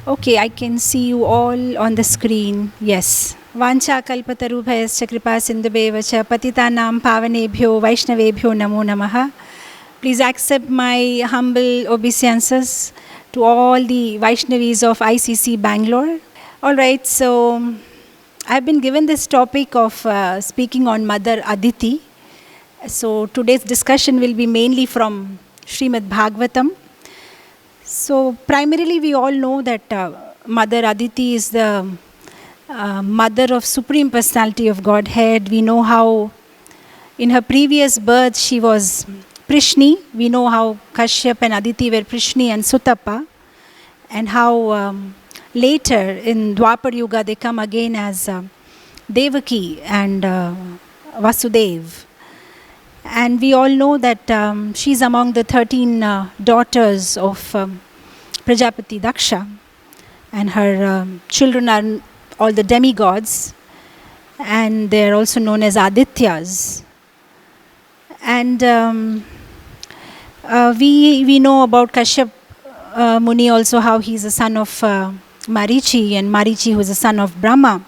Okay, I can see you all on the screen. Yes. Vancha kalpatarubhayascha kripa sindhubeva cha patitanam pavanebhyo vaishnavebhyo namo namaha. Please accept my humble obeisances to all the Vaishnavis of ICC Bangalore. All right, so I've been given this topic of speaking on Mother Aditi. So today's discussion will be mainly from Srimad Bhagavatam. So primarily we all know that Mother Aditi is the mother of Supreme Personality of Godhead. We know how in her previous birth she was Prishni. We know how Kashyap and Aditi were Prishni and Sutapa. And how later in Dwapar Yuga they come again as Devaki and Vasudev. And we all know that she's among the 13 daughters of Prajapati Daksha. And her children are all the demigods. And they're also known as Adityas. And we know about Kashyap Muni also, how he's a son of Marichi, and Marichi who is a son of Brahma.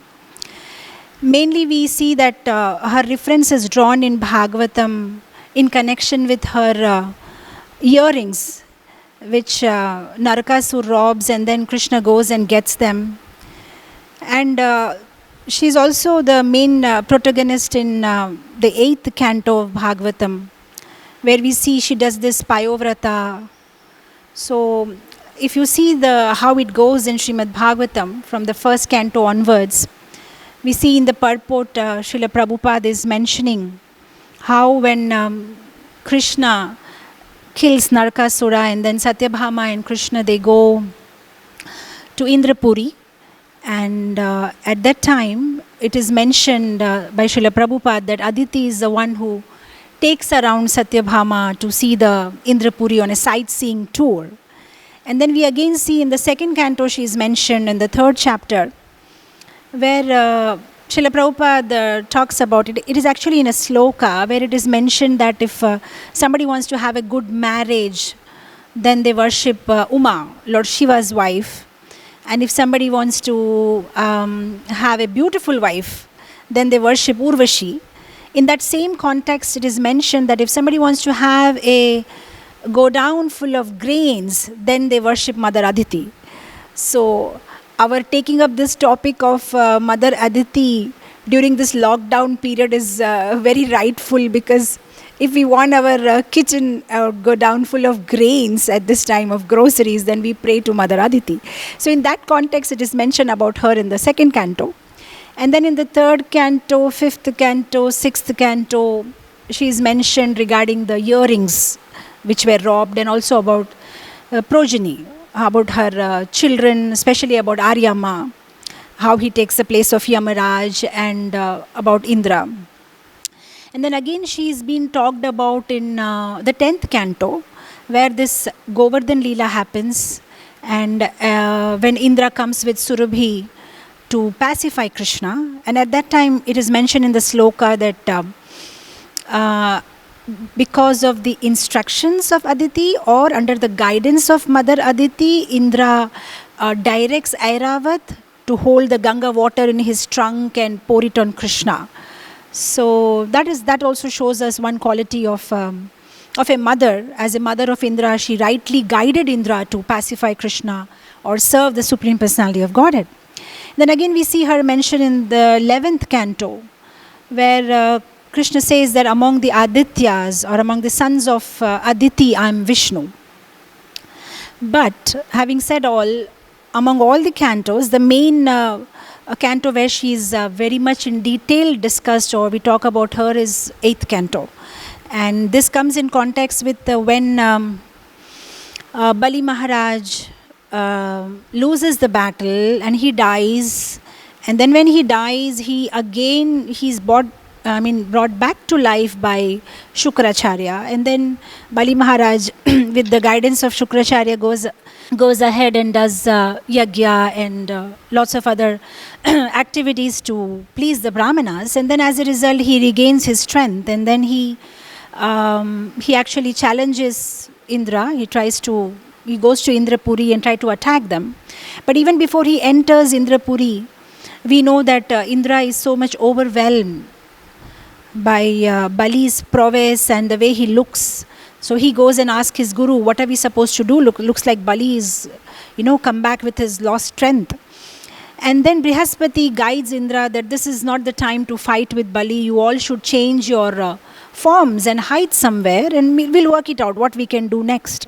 Mainly we see that her reference is drawn in Bhagavatam in connection with her earrings, which Narakasur robs, and then Krishna goes and gets them. And she's also the main protagonist in the 8th canto of Bhagavatam, where we see she does this Payovrata. So if you see how it goes in Srimad Bhagavatam from the first canto onwards, we see in the purport Srila Prabhupada is mentioning how when Krishna kills Narakasura, and then Satyabhama and Krishna, they go to Indrapuri. And at that time, it is mentioned by Srila Prabhupada that Aditi is the one who takes around Satyabhama to see the Indrapuri on a sightseeing tour. And then we again see in the 2nd canto she is mentioned in the 3rd chapter, where Srila Prabhupada talks about it. It is actually in a sloka where it is mentioned that if somebody wants to have a good marriage, then they worship Uma, Lord Shiva's wife. And if somebody wants to have a beautiful wife, then they worship Urvashi. In that same context, it is mentioned that if somebody wants to have a go down full of grains, then they worship Mother Aditi. So our taking up this topic of Mother Aditi during this lockdown period is very rightful, because if we want our kitchen go down full of grains at this time of groceries, then we pray to Mother Aditi. So in that context, it is mentioned about her in the 2nd canto. And then in the 3rd canto, 5th canto, 6th canto, she is mentioned regarding the earrings which were robbed, and also about progeny, about her children, especially about Aryama, how he takes the place of Yamaraj, and about Indra. And then again she is being talked about in the 10th canto, where this Govardhan Leela happens, and when Indra comes with Surabhi to pacify Krishna. And at that time it is mentioned in the sloka that because of the instructions of Aditi, or under the guidance of Mother Aditi, Indra directs Airavat to hold the Ganga water in his trunk and pour it on Krishna. So that also shows us one quality of a mother. As a mother of Indra, she rightly guided Indra to pacify Krishna or serve the Supreme Personality of Godhead. Then again we see her mentioned in the 11th canto, where Krishna says that among the Adityas, or among the sons of Aditi, I am Vishnu. But having said all, among all the cantos, the main canto where she is very much in detail discussed, or we talk about her, is 8th canto. And this comes in context with when Bali Maharaj loses the battle and he dies. And then when he dies, he's brought back to life by Shukracharya. And then Bali Maharaj, with the guidance of Shukracharya, goes ahead and does yagya and lots of other activities to please the Brahmanas. And then as a result, he regains his strength. And then he actually challenges Indra. He tries to he goes to Indrapuri and try to attack them. But even before he enters Indrapuri, we know that Indra is so much overwhelmed by Bali's prowess and the way he looks. So he goes and asks his guru, what are we supposed to do? Looks like Bali is, come back with his lost strength. And then Brihaspati guides Indra that this is not the time to fight with Bali. You all should change your forms and hide somewhere, and we'll work it out what we can do next.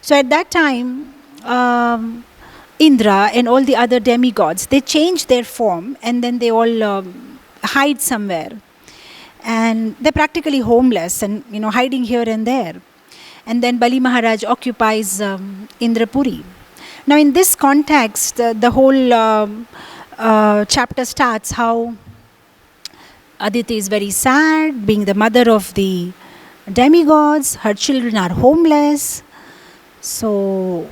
So at that time, Indra and all the other demigods, they change their form and then they all hide somewhere. And they're practically homeless and hiding here and there. And then Bali Maharaj occupies Indrapuri. Now in this context, the whole chapter starts how Aditi is very sad, being the mother of the demigods. Her children are homeless. So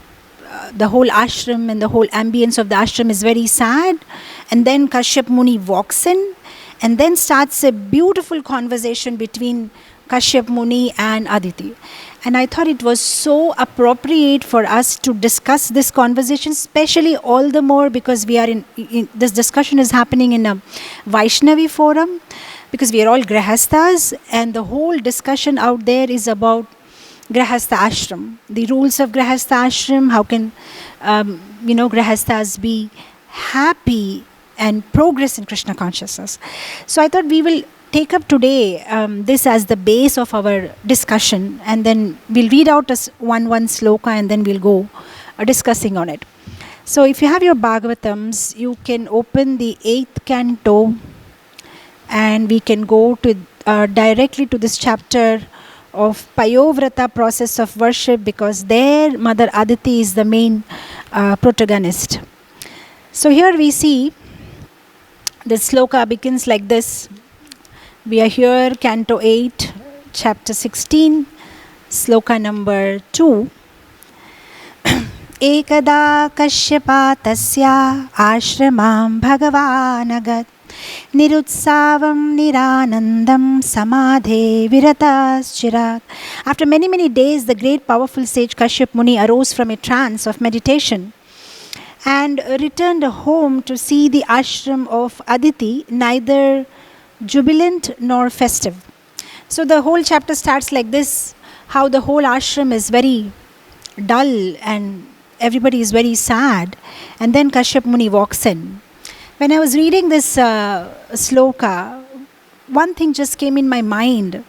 the whole ashram and the whole ambience of the ashram is very sad. And then Kashyap Muni walks in and then starts a beautiful conversation between Kashyap Muni and Aditi. And I thought it was so appropriate for us to discuss this conversation, especially all the more because we are in this discussion is happening in a Vaishnavi forum, because we are all Grihasthas, and the whole discussion out there is about Grihastha ashram, the rules of Grihastha ashram, how can Grihasthas be happy and progress in Krishna consciousness. So I thought we will take up today this as the base of our discussion, and then we'll read out one sloka and then we'll go discussing on it. So if you have your Bhagavatams, you can open the 8th canto and we can go to directly to this chapter of Payovrata, process of worship, because there Mother Aditi is the main protagonist. So here we see the sloka begins like this. We are here, Canto 8, Chapter 16, Sloka number 2. Ekada kashyapa tasya ashramam bhagavanagat nirutsavam niranandam samadhe virataschirat. After many, many days, the great powerful sage Kashyap Muni arose from a trance of meditation and returned home to see the ashram of Aditi neither jubilant nor festive. So the whole chapter starts like this, how the whole ashram is very dull and everybody is very sad. And then Kashyap Muni walks in. When I was reading this sloka, one thing just came in my mind.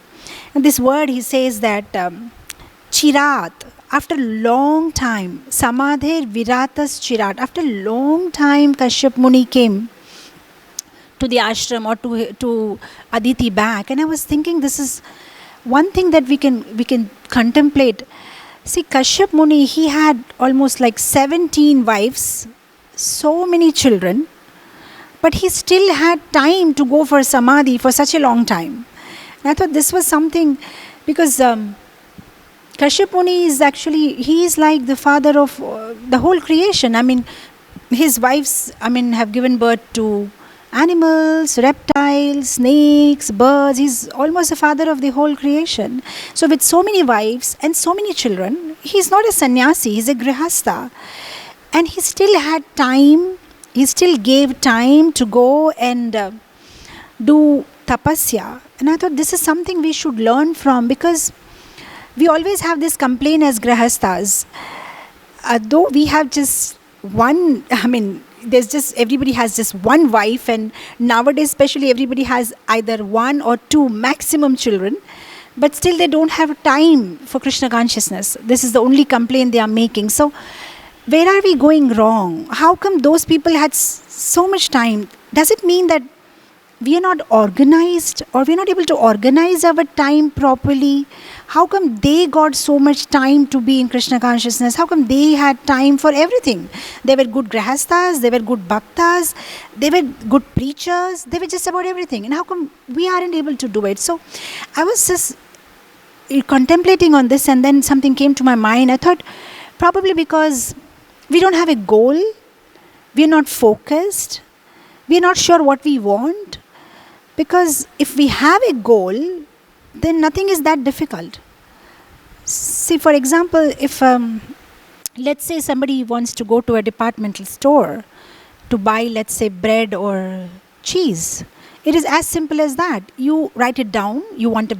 And this word, he says that chirat, after a long time, samadher viratas chirat, after a long time Kashyap Muni came to the ashram or to Aditi back. And I was thinking, this is one thing that we can contemplate. See, Kashyap Muni, he had almost like 17 wives, so many children, but he still had time to go for samadhi for such a long time. And I thought this was something, because Kashyap Muni is actually, he is like the father of the whole creation. I mean, his wives, have given birth to animals, reptiles, snakes, birds. He's almost the father of the whole creation. So with so many wives and so many children, he's not a sannyasi, he's a grihastha. And he still had time, he still gave time to go and do tapasya. And I thought this is something we should learn from, because we always have this complaint as grihasthas. Though we have just one, everybody has just one wife, and nowadays especially everybody has either one or two maximum children, but still they don't have time for Krishna consciousness. This is the only complaint they are making. So where are we going wrong? How come those people had so much time? Does it mean that we are not organized, or we are not able to organize our time properly? How come they got so much time to be in Krishna consciousness? How come they had time for everything? They were good grihasthas, they were good bhaktas, they were good preachers, they were just about everything. And how come we aren't able to do it? So I was just contemplating on this, and then something came to my mind. I thought probably because we don't have a goal, we are not focused, we are not sure what we want. Because if we have a goal, then nothing is that difficult. See, for example, if let's say somebody wants to go to a departmental store to buy, let's say, bread or cheese. It is as simple as that. You write it down. You want a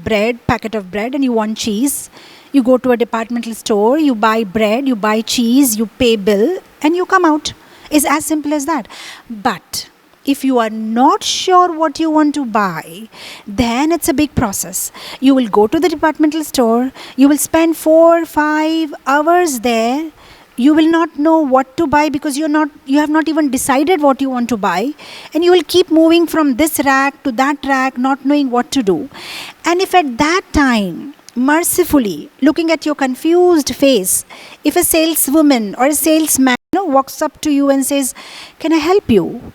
packet of bread, and you want cheese. You go to a departmental store, you buy bread, you buy cheese, you pay bill, and you come out. It's as simple as that. But if you are not sure what you want to buy, then it's a big process. You will go to the departmental store, you will spend 4-5 hours there. You will not know what to buy because you have not even decided what you want to buy, and you will keep moving from this rack to that rack, not knowing what to do. And if at that time, mercifully, looking at your confused face, if a saleswoman or a salesman walks up to you and says, "Can I help you?"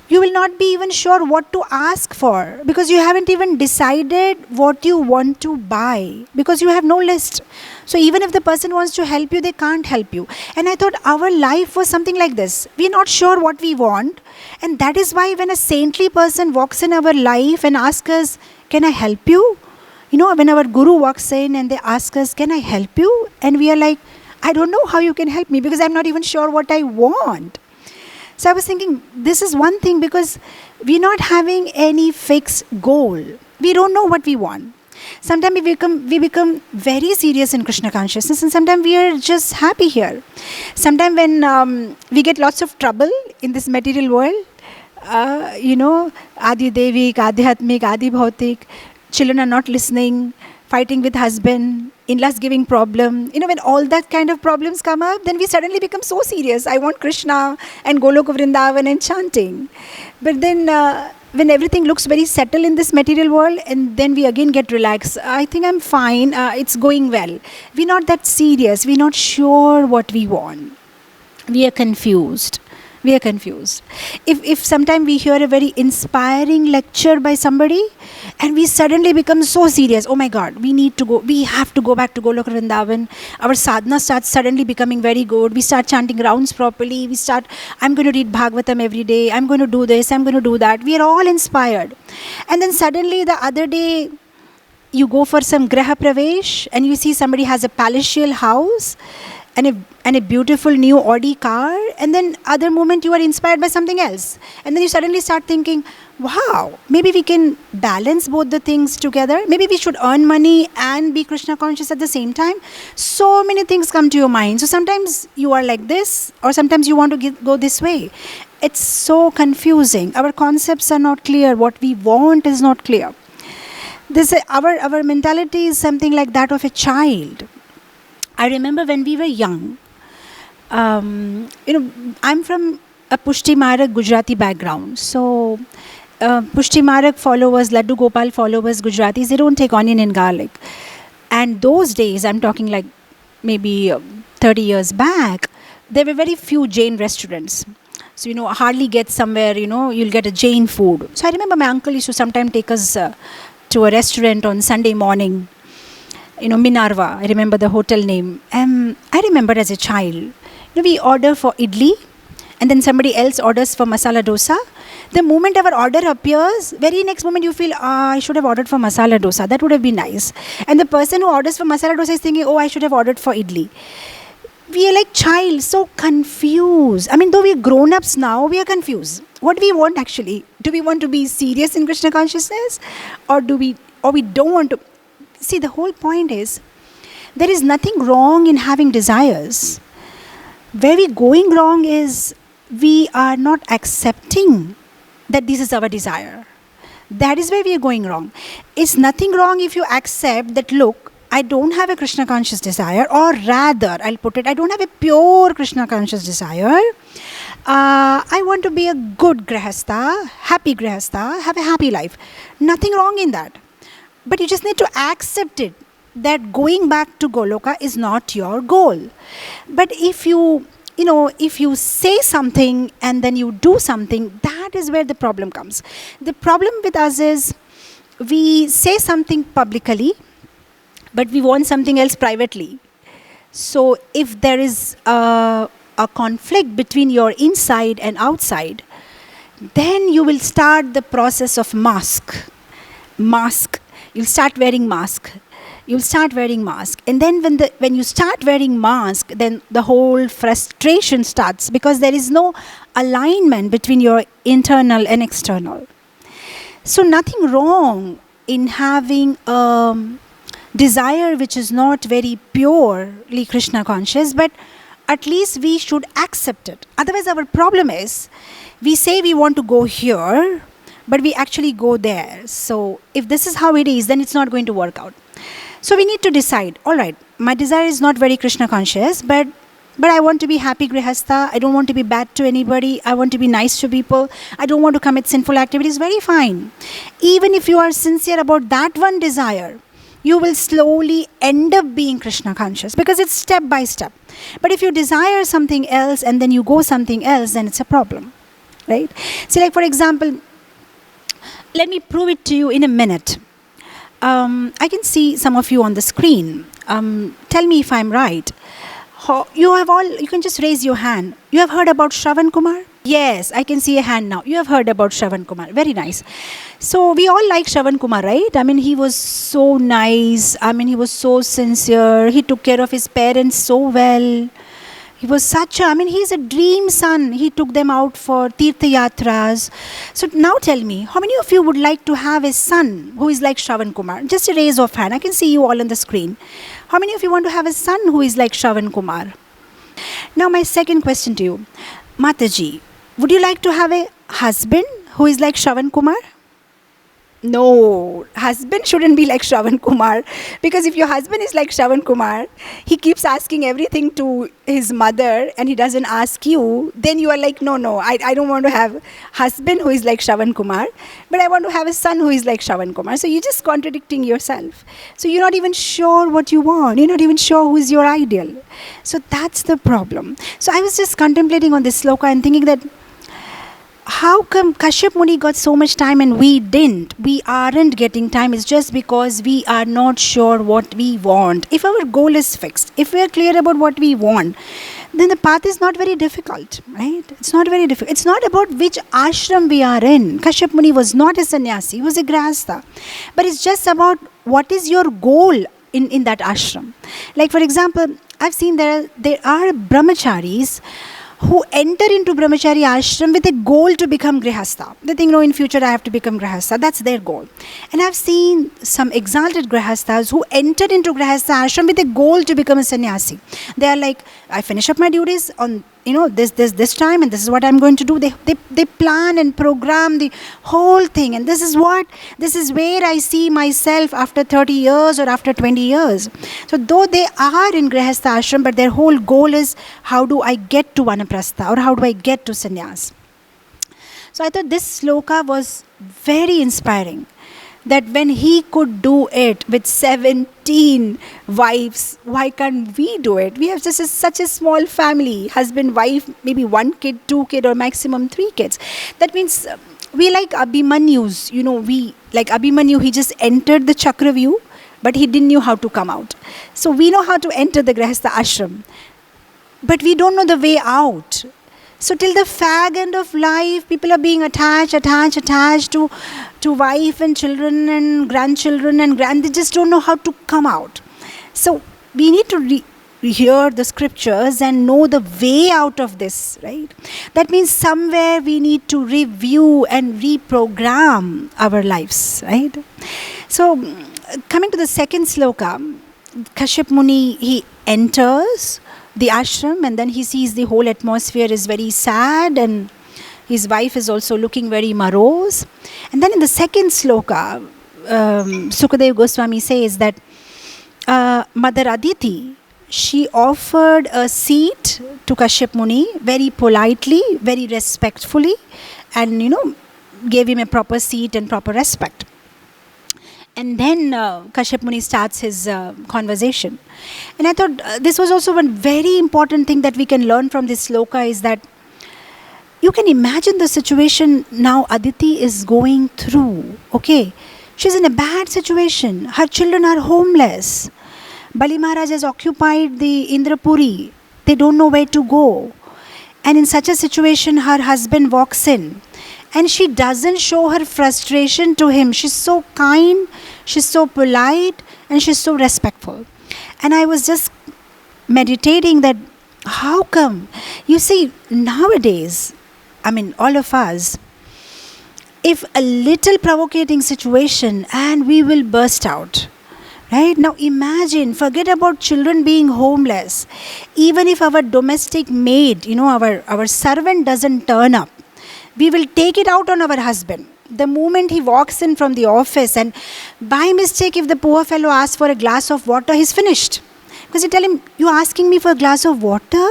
you will not be even sure what to ask for because you haven't even decided what you want to buy because you have no list. So even if the person wants to help you, they can't help you. And I thought our life was something like this. We're not sure what we want. And that is why when a saintly person walks in our life and asks us, "Can I help you?" When our guru walks in and they ask us, "Can I help you?" And we are like, "I don't know how you can help me because I'm not even sure what I want." So I was thinking, this is one thing because we're not having any fixed goal. We don't know what we want. Sometimes we become very serious in Krishna consciousness, and sometimes we are just happy here. Sometimes when we get lots of trouble in this material world, Adi Devik, Adhyatmik, Adi Bhautik, children are not listening, fighting with husband, in-laws giving problem. When all that kind of problems come up, then we suddenly become so serious. I want Krishna and Goloka Vrindavan and chanting. But then when everything looks very settled in this material world, and then we again get relaxed. I think I'm fine. It's going well. We're not that serious. We're not sure what we want. We are confused. If sometime we hear a very inspiring lecture by somebody and we suddenly become so serious, oh my God, we have to go back to Goloka Vrindavan. Our sadhana starts suddenly becoming very good. We start chanting rounds properly. I'm going to read Bhagavatam every day. I'm going to do this. I'm going to do that. We are all inspired. And then suddenly the other day, you go for some Graha Pravesh and you see somebody has a palatial house and a beautiful new Audi car, and then other moment you are inspired by something else, and then you suddenly start thinking, wow, maybe we can balance both the things together. Maybe we should earn money and be Krishna conscious at the same time. So many things come to your mind. So sometimes you are like this, or sometimes you want to go this way. It's so confusing. Our concepts are not clear. What we want is not clear. Our mentality is something like that of a child. I remember when we were young, I'm from a Pushti Maharag Gujarati background. So Pushti Maharag followers, Laddu Gopal followers, Gujaratis, they don't take onion and garlic. And those days, I'm talking like maybe 30 years back, there were very few Jain restaurants. So, hardly get somewhere, you'll get a Jain food. So I remember my uncle used to sometimes take us to a restaurant on Sunday morning. Minerva, I remember the hotel name. I remember as a child, we order for idli, and then somebody else orders for masala dosa. The moment our order appears, very next moment you feel, I should have ordered for masala dosa. That would have been nice. And the person who orders for masala dosa is thinking, I should have ordered for idli. We are like child, so confused. I mean, though we are grown-ups now, we are confused. What do we want actually? Do we want to be serious in Krishna consciousness? Or we don't want to? See, the whole point is, there is nothing wrong in having desires. Where we're going wrong is, we are not accepting that this is our desire. That is where we are going wrong. It's nothing wrong if you accept that, look, I don't have a Krishna conscious desire, or rather, I'll put it, I don't have a pure Krishna conscious desire. I want to be a good grahastha, happy grahastha, have a happy life. Nothing wrong in that. But you just need to accept it, that going back to Goloka is not your goal. But if you say something and then you do something, that is where the problem comes. The problem with us is, we say something publicly, but we want something else privately. So if there is a conflict between your inside and outside, then you will start the process of mask. You'll start wearing mask. you'll start wearing mask. And then when you start wearing mask, then the whole frustration starts, because there is no alignment between your internal and external. So nothing wrong in having a desire which is not very purely Krishna conscious, but at least we should accept it. Otherwise, our problem is, we say we want to go here, but we actually go there. So if this is how it is, then it's not going to work out. So we need to decide, all right, my desire is not very Krishna conscious, but I want to be happy grihastha. I don't want to be bad to anybody. I want to be nice to people. I don't want to commit sinful activities. Very fine. Even if you are sincere about that one desire, you will slowly end up being Krishna conscious, because it's step by step. But if you desire something else and then you go something else, then it's a problem, right? So like, for example, let me prove it to you in a minute. I can see some of you on the screen. Tell me if I'm right. You can just raise your hand. You have heard about Shravan Kumar? Yes, I can see a hand now. You have heard about Shravan Kumar. Very nice. So we all like Shravan Kumar, right? I mean, he was so nice. I mean, he was so sincere. He took care of his parents so well. He was he's a dream son. He took them out for Tirtha Yatras. So now tell me, how many of you would like to have a son who is like Shravan Kumar? Just a raise of hand. I can see you all on the screen. How many of you want to have a son who is like Shravan Kumar? Now my second question to you. Mataji, would you like to have a husband who is like Shravan Kumar? No, husband shouldn't be like Shravan Kumar, because if your husband is like Shravan Kumar, he keeps asking everything to his mother and he doesn't ask you, then you are like, no, I don't want to have husband who is like Shravan Kumar, but I want to have a son who is like Shravan Kumar. So you're just contradicting yourself. So you're not even sure what you want. You're not even sure who is your ideal. So that's the problem. So I was just contemplating on this sloka and thinking that, how come Kashyap Muni got so much time and we didn't? We aren't getting time. It's just because we are not sure what we want. If our goal is fixed, if we are clear about what we want, then the path is not very difficult, right? It's not very difficult. It's not about which ashram we are in. Kashyap Muni was not a sannyasi, he was a grihastha. But it's just about what is your goal in that ashram. Like, for example, I've seen there are brahmacharis who enter into brahmachari ashram with a goal to become grihastha. They think, no, in future I have to become grihastha. That's their goal. And I've seen some exalted grihasthas who entered into grihastha ashram with a goal to become a sannyasi. They are like, I finish up my duties on this time, and this is what I'm going to do. They plan and program the whole thing, and this is where I see myself after 30 years or after 20 years. So though they are in grihastha ashram, but their whole goal is, how do I get to vanaprastha, or how do I get to sannyas? So I thought this sloka was very inspiring, that when he could do it with 17 wives, why can't we do it? We have just such a small family, husband, wife, maybe 1 kid, 2 kids, or maximum 3 kids. That means we like Abhimanyu's, we like Abhimanyu, he just entered the Chakravyuh, but he didn't know how to come out. So we know how to enter the Grihastha ashram, but we don't know the way out. So till the fag end of life, people are being attached to wife and children and grandchildren and they just don't know how to come out. So we need to hear the scriptures and know the way out of this, right? That means somewhere we need to review and reprogram our lives, right? So coming to the second sloka, Kashyap Muni, he enters the ashram, and then he sees the whole atmosphere is very sad, and his wife is also looking very morose. And then in the second sloka, Sukadeva Goswami says that Mother Aditi, she offered a seat to Kashyap Muni very politely, very respectfully, and gave him a proper seat and proper respect. And then Kashyap Muni starts his conversation. And I thought this was also one very important thing that we can learn from this sloka, is that you can imagine the situation now Aditi is going through. Okay, she's in a bad situation. Her children are homeless. Bali Maharaj has occupied the Indrapuri. They don't know where to go. And in such a situation, her husband walks in. And she doesn't show her frustration to him. She's so kind, she's so polite, and she's so respectful. And I was just meditating that how come, you see, nowadays, I mean, all of us, if a little provocating situation and we will burst out. Right? Now imagine, forget about children being homeless. Even if our domestic maid, our servant doesn't turn up, we will take it out on our husband. The moment he walks in from the office, and by mistake, if the poor fellow asks for a glass of water, he's finished. Because you tell him, you're asking me for a glass of water?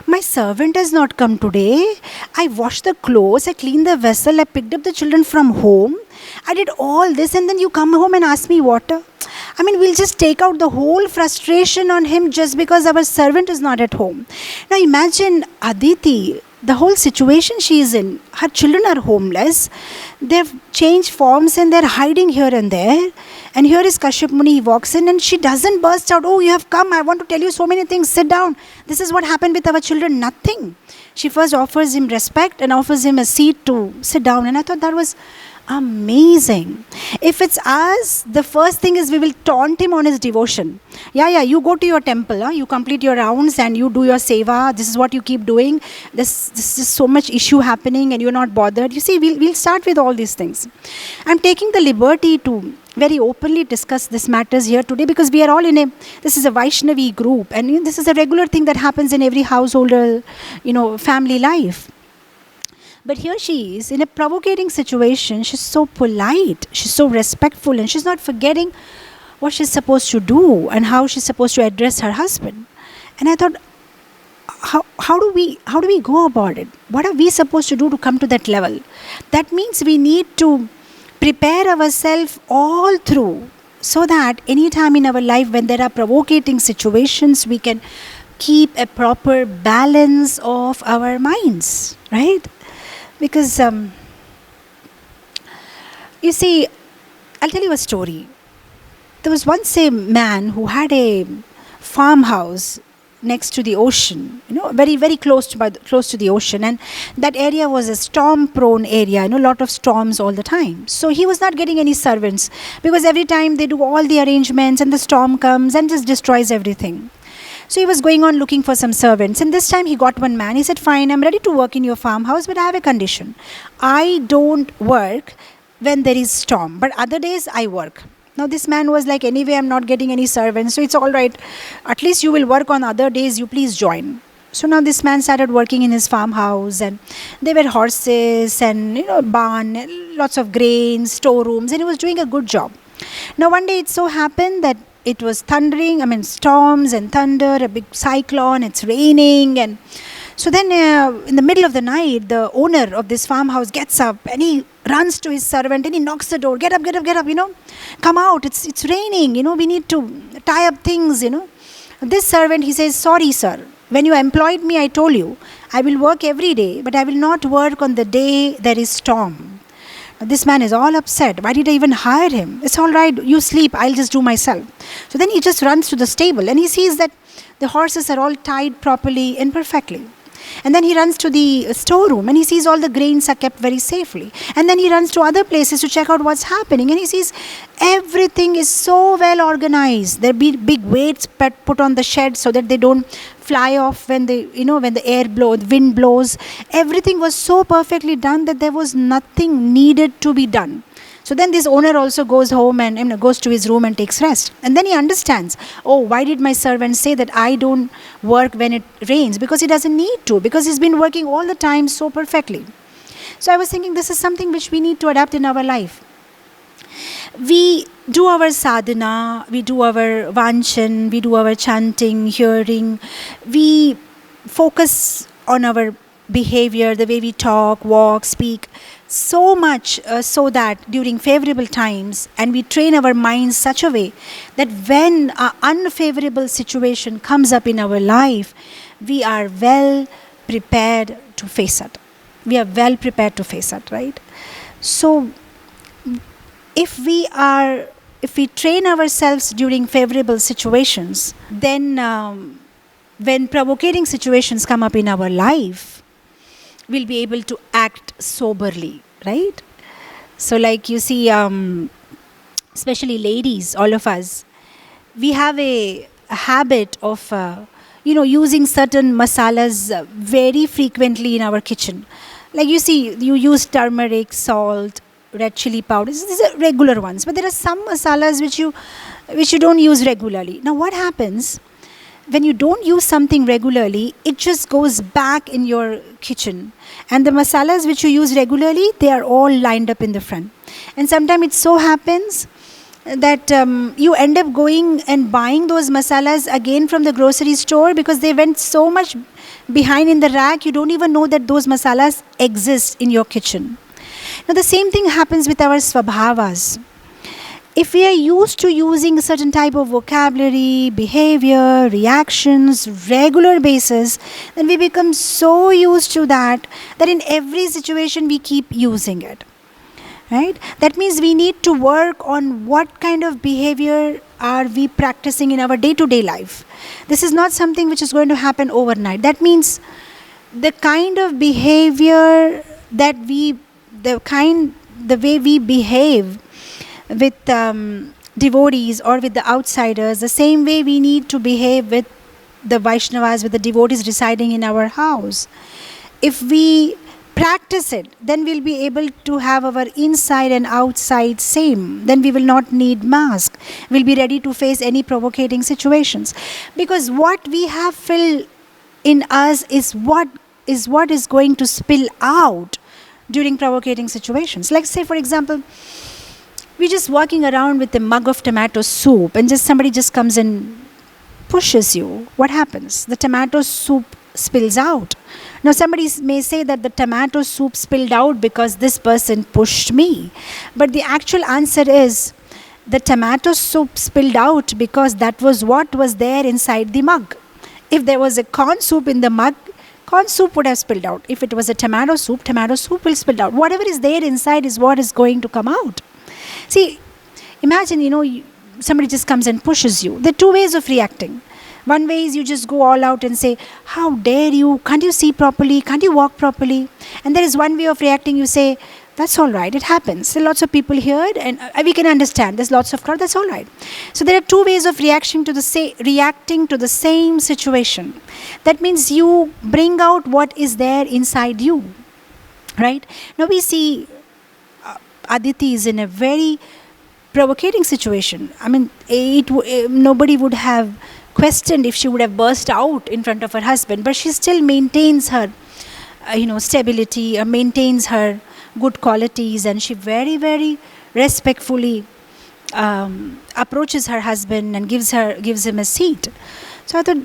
My servant has not come today. I washed the clothes, I cleaned the vessel, I picked up the children from home. I did all this, and then you come home and ask me water. I mean, we'll just take out the whole frustration on him just because our servant is not at home. Now imagine Aditi, the whole situation she is in. Her children are homeless. They've changed forms and they're hiding here and there. And here is Kashyap Muni, he walks in and she doesn't burst out, oh, you have come, I want to tell you so many things, sit down. This is what happened with our children, nothing. She first offers him respect and offers him a seat to sit down. And I thought that was amazing. If it's us, the first thing is we will taunt him on his devotion. Yeah, you go to your temple, you complete your rounds and you do your seva. This is what you keep doing. This is so much issue happening and you're not bothered. You see, we'll start with all these things. I'm taking the liberty to very openly discuss these matters here today because we are all this is a Vaishnavi group, and this is a regular thing that happens in every household, family life. But here she is in a provocating situation. She's so polite, she's so respectful, and she's not forgetting what she's supposed to do and how she's supposed to address her husband. And I thought, how do we go about it? What are we supposed to do to come to that level? That means we need to prepare ourselves all through so that any time in our life when there are provocating situations, we can keep a proper balance of our minds, right? Because, you see, I'll tell you a story. There was once a man who had a farmhouse next to the ocean, very, very close to the ocean. And that area was a storm-prone area, a lot of storms all the time. So he was not getting any servants because every time they do all the arrangements and the storm comes and just destroys everything. So he was going on looking for some servants. And this time he got one man. He said, fine, I'm ready to work in your farmhouse, but I have a condition. I don't work when there is storm, but other days I work. Now this man was like, anyway, I'm not getting any servants, so it's all right. At least you will work on other days, you please join. So now this man started working in his farmhouse, and there were horses and barn, lots of grains, storerooms, and he was doing a good job. Now one day it so happened that it was thundering, storms and thunder, a big cyclone, it's raining. And so then in the middle of the night, the owner of this farmhouse gets up and he runs to his servant and he knocks the door. Get up, come out, it's raining, we need to tie up things, This servant, he says, sorry sir, when you employed me, I told you, I will work every day, but I will not work on the day there is storm. This man is all upset. Why did I even hire him? It's all right, you sleep, I'll just do myself. So then he just runs to the stable and he sees that the horses are all tied properly and perfectly. And then he runs to the storeroom and he sees all the grains are kept very safely. And then he runs to other places to check out what's happening. And he sees everything is so well organized. There be big weights put on the shed so that they don't fly off when the wind blows. Everything was so perfectly done that there was nothing needed to be done. So then this owner also goes home and goes to his room and takes rest. And then he understands, oh, why did my servant say that I don't work when it rains? Because he doesn't need to, because he's been working all the time so perfectly. So I was thinking this is something which we need to adapt in our life. We do our sadhana, we do our vanchan, we do our chanting, hearing. We focus on our behavior, the way we talk, walk, speak, so much so that during favorable times, and we train our minds such a way that when an unfavorable situation comes up in our life, we are well prepared to face it. We are well prepared to face it, right? So if we train ourselves during favorable situations, then when provocating situations come up in our life, we'll be able to act soberly, right? So like you see, especially ladies, all of us, we have a habit of using certain masalas very frequently in our kitchen. Like you see, you use turmeric, salt, red chili powder. These are regular ones, but there are some masalas which you don't use regularly. Now, what happens when you don't use something regularly? It just goes back in your kitchen, and the masalas which you use regularly, they are all lined up in the front. And sometimes it so happens that you end up going and buying those masalas again from the grocery store because they went so much behind in the rack, you don't even know that those masalas exist in your kitchen. Now the same thing happens with our svabhavas. If we are used to using a certain type of vocabulary, behavior, reactions, regular basis, then we become so used to that in every situation we keep using it. Right? That means we need to work on what kind of behavior are we practicing in our day-to-day life. This is not something which is going to happen overnight. That means the kind of behavior that the way we behave with devotees or with the outsiders, the same way we need to behave with the Vaishnavas, with the devotees residing in our house. If we practice it, then we'll be able to have our inside and outside same. Then we will not need mask. We'll be ready to face any provocating situations. Because what we have filled in us is what is going to spill out during provocating situations. Like say for example, we're just walking around with a mug of tomato soup and somebody just comes and pushes you. What happens? The tomato soup spills out. Now somebody may say that the tomato soup spilled out because this person pushed me. But the actual answer is the tomato soup spilled out because that was what was there inside the mug. If there was a corn soup in the mug, corn soup would have spilled out. If it was a tomato soup will spill out. Whatever is there inside is what is going to come out. See, imagine, somebody just comes and pushes you. There are two ways of reacting. One way is you just go all out and say, how dare you, can't you see properly, can't you walk properly? And there is one way of reacting, you say, that's all right, it happens. There are lots of people here and we can understand, there's lots of crowd, that's all right. So there are two ways of reacting to the same situation. That means you bring out what is there inside you, right? Now we see Aditi is in a very provocating situation. I mean, nobody would have questioned if she would have burst out in front of her husband, but she still maintains her stability, maintains her good qualities, and she very, very respectfully approaches her husband and gives him a seat. So I thought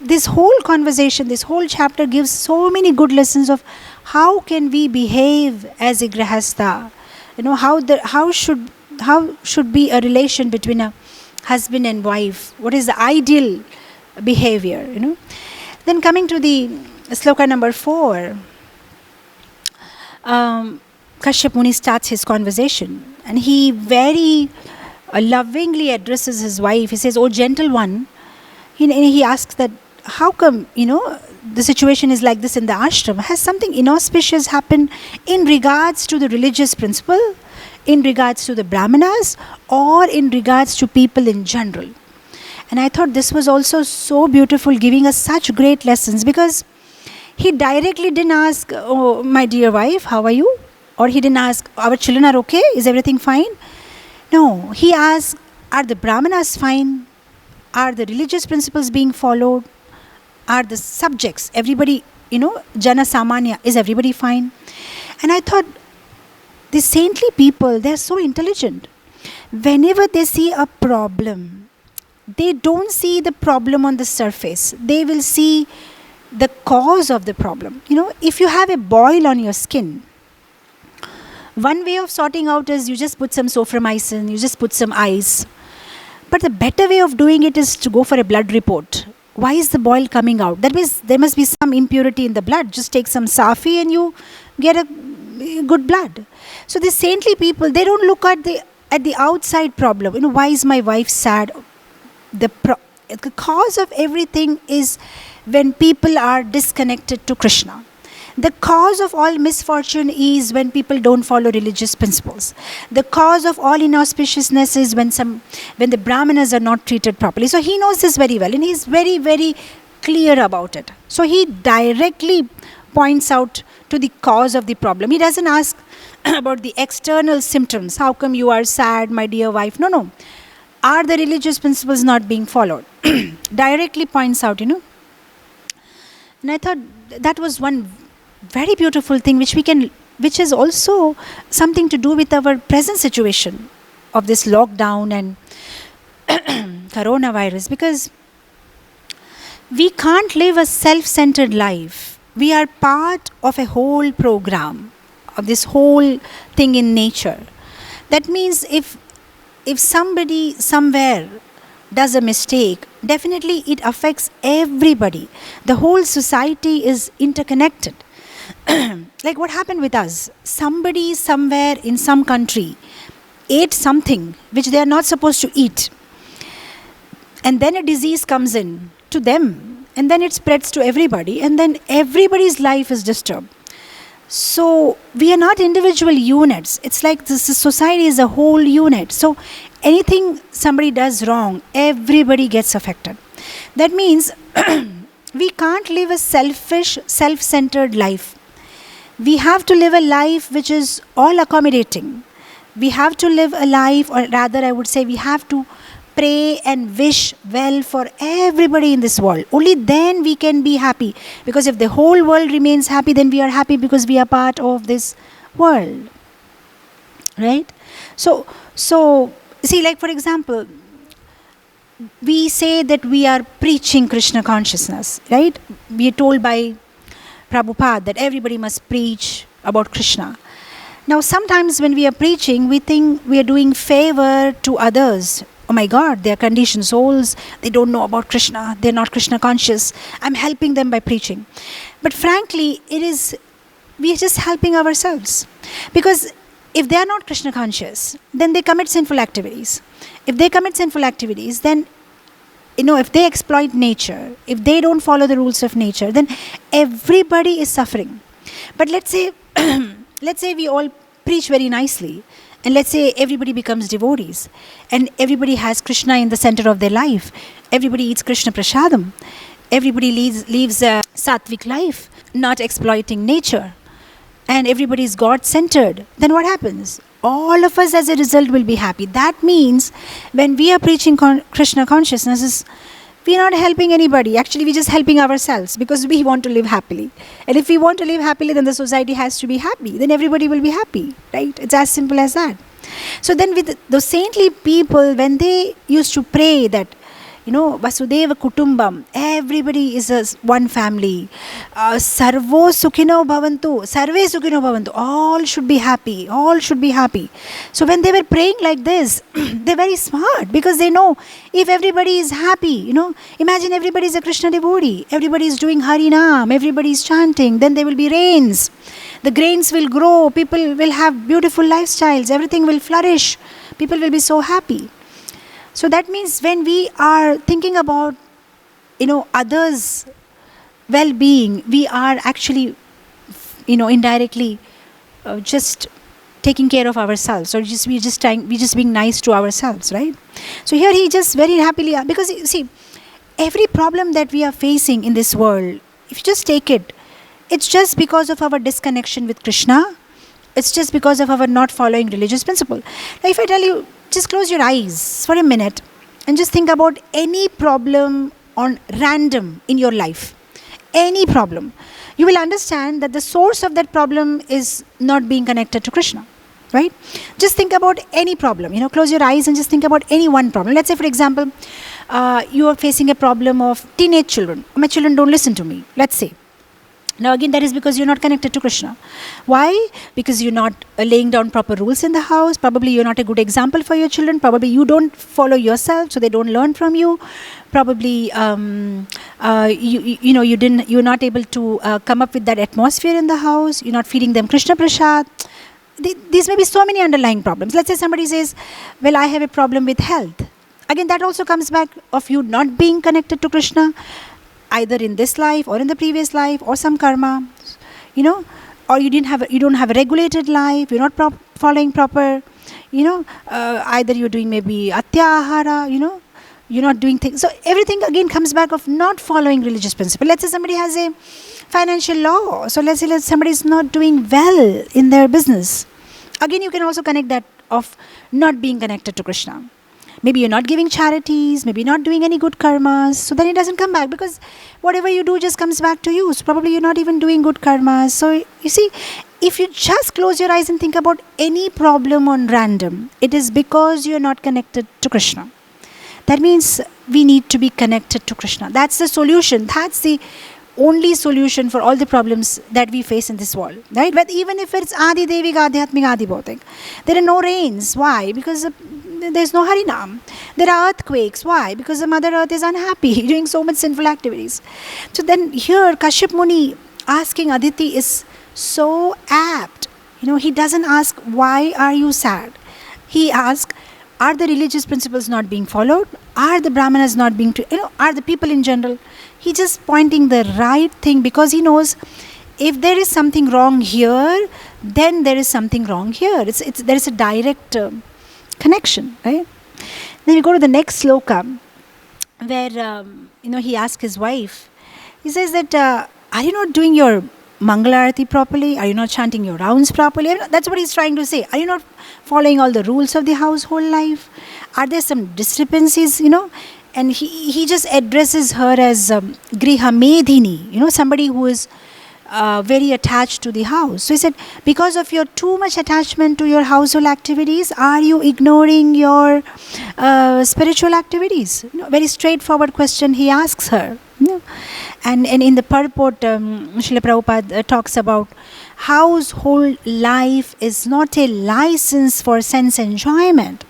this whole conversation, this whole chapter gives so many good lessons of how can we behave as a grihastha. How should be a relation between a husband and wife. What is the ideal behavior? Then coming to the sloka number 4, Kashyap Muni starts his conversation and he very lovingly addresses his wife. He says, "Oh gentle one," he asks that how come the situation is like this in the ashram? Has something inauspicious happened in regards to the religious principle, in regards to the brahmanas, or in regards to people in general? And I thought this was also so beautiful, giving us such great lessons, because he directly didn't ask, "Oh, my dear wife, how are you?" Or he didn't ask, "Our children are okay? Is everything fine?" No, he asked, "Are the brahmanas fine? Are the religious principles being followed? Are the subjects, everybody, Jana Samanya, is everybody fine?" And I thought, these saintly people, they're so intelligent. Whenever they see a problem, they don't see the problem on the surface. They will see the cause of the problem. If you have a boil on your skin, one way of sorting out is you just put some soframycin, you just put some ice. But the better way of doing it is to go for a blood report. Why is the boil coming out? That means there must be some impurity in the blood. Just take some safi and you get a good blood. So these saintly people, they don't look at the outside problem. Why is my wife sad? The cause of everything is when people are disconnected to Krishna. The cause of all misfortune is when people don't follow religious principles. The cause of all inauspiciousness is when the brahmanas are not treated properly. So he knows this very well, and he's very, very clear about it. So he directly points out to the cause of the problem. He doesn't ask about the external symptoms. How come you are sad, my dear wife? No, no. Are the religious principles not being followed? Directly points out, And I thought that was one very beautiful thing which is also something to do with our present situation of this lockdown and coronavirus, because we can't live a self-centered life. We are part of a whole program, of this whole thing in nature. That means if somebody somewhere does a mistake, definitely it affects everybody. The whole society is interconnected. Like what happened with us? Somebody somewhere in some country ate something which they are not supposed to eat. And then a disease comes in to them. And then it spreads to everybody. And then everybody's life is disturbed. So we are not individual units. It's like this society is a whole unit. So anything somebody does wrong, everybody gets affected. That means we can't live a selfish, self-centered life. We have to live a life which is all accommodating. We have to live a life, or rather I would say we have to pray and wish well for everybody in this world. Only then we can be happy. Because if the whole world remains happy, then we are happy because we are part of this world. Right? So see, like for example, we say that we are preaching Krishna consciousness, right? We are told by Prabhupada that everybody must preach about Krishna. Now sometimes when we are preaching, we think we are doing favor to others. Oh my God, they are conditioned souls. They don't know about Krishna. They're not Krishna conscious. I'm helping them by preaching. But frankly, we are just helping ourselves. Because if they are not Krishna conscious, then they commit sinful activities. If they commit sinful activities, then, if they exploit nature, if they don't follow the rules of nature, then everybody is suffering. But let's say we all preach very nicely. And let's say everybody becomes devotees. And everybody has Krishna in the center of their life. Everybody eats Krishna prasadam. Everybody lives a sattvic life, not exploiting nature. And everybody is God-centered. Then what happens? All of us as a result will be happy. That means when we are preaching Krishna consciousness, we are not helping anybody. Actually, we're just helping ourselves because we want to live happily. And if we want to live happily, then the society has to be happy. Then everybody will be happy, right? It's as simple as that. So then with the saintly people, when they used to pray that, Vasudeva Kutumbam, everybody is one family. Sarvo Sukhino Bhavantu, Sarve Sukhino Bhavantu, all should be happy, all should be happy. So when they were praying like this, they're very smart because they know if everybody is happy, imagine everybody is a Krishna devotee, everybody is doing Harinam, everybody is chanting, then there will be rains. The grains will grow, people will have beautiful lifestyles, everything will flourish, people will be so happy. So that means when we are thinking about, others' well-being, we are actually, indirectly just taking care of ourselves, or we're just being nice to ourselves, right? So here he just very happily, because you see, every problem that we are facing in this world, if you just take it, it's just because of our disconnection with Krishna. It's just because of our not following religious principle. Now if I tell you, just close your eyes for a minute and just think about any problem on random in your life. Any problem. You will understand that the source of that problem is not being connected to Krishna. Right? Just think about any problem. Close your eyes and just think about any one problem. Let's say, for example, you are facing a problem of teenage children. My children don't listen to me. Let's say. Now again, that is because you're not connected to Krishna. Why? Because you're not laying down proper rules in the house. Probably you're not a good example for your children. Probably you don't follow yourself, so they don't learn from you. Probably you're not able to come up with that atmosphere in the house. You're not feeding them Krishna Prasad. These may be so many underlying problems. Let's say somebody says, well, I have a problem with health. Again, that also comes back of you not being connected to Krishna, either in this life or in the previous life or some karma. you know, or you don't have a regulated life, you're not following proper, either you're doing maybe atyahara, you're not doing things. So everything again comes back of not following religious principle. Let's say somebody has a financial law. So let's say somebody is not doing well in their business. Again, you can also connect that of not being connected to Krishna. Maybe you're not giving charities, maybe not doing any good karmas. So then it doesn't come back, because whatever you do just comes back to you. So probably you're not even doing good karmas. So you see, if you just close your eyes and think about any problem on random, it is because you're not connected to Krishna. That means we need to be connected to Krishna. That's the solution. That's the only solution for all the problems that we face in this world, right? But even if it's Adi Devik, Adhyatmik, Adi Bhautik, there are no rains. Why? Because there's no Harinam. There are earthquakes. Why? Because the Mother Earth is unhappy, doing so much sinful activities. So then here, Kashyap Muni asking Aditi is so apt. He doesn't ask, why are you sad? He asks, are the religious principles not being followed? Are the Brahmanas not being, are the people in general? He's just pointing the right thing, because he knows if there is something wrong here, then there is something wrong here. There is a direct connection, right? Then we go to the next sloka, where he asks his wife. He says that, are you not doing your Mangalarati properly? Are you not chanting your rounds properly? That's what he's trying to say. Are you not following all the rules of the household life? Are there some discrepancies, And he just addresses her as Griha Medhini, somebody who is very attached to the house. So he said, because of your too much attachment to your household activities, are you ignoring your spiritual activities? Very straightforward question he asks her. And in the purport, Srila Prabhupada talks about household life is not a license for sense enjoyment.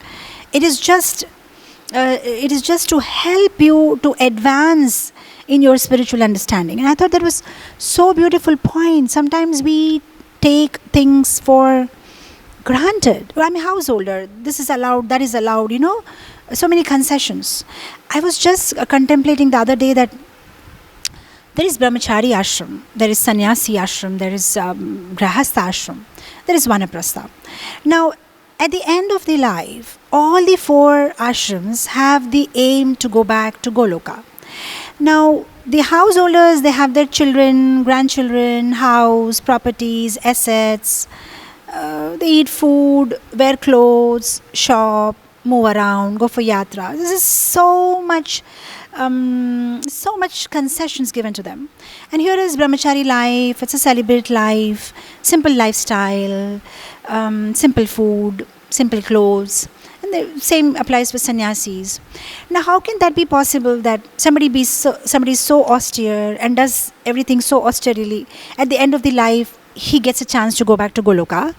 It is just to help you to advance in your spiritual understanding. And I thought that was so beautiful point. Sometimes we take things for granted. I'm a householder. This is allowed, that is allowed, so many concessions. I was just contemplating the other day that there is Brahmachari ashram, there is Sannyasi ashram, there is Grahastha ashram, there is Vanaprastha. Now, at the end of the life, all the 4 ashrams have the aim to go back to Goloka. Now, the householders, they have their children, grandchildren, house, properties, assets. They eat food, wear clothes, shop, move around, go for yatra. This is so much concessions given to them. And here is Brahmachari life. It's a celibate life, simple lifestyle, simple food, simple clothes. And the same applies for sannyasis. Now, how can that be possible that somebody is so austere and does everything so austerely? At the end of the life, he gets a chance to go back to Goloka.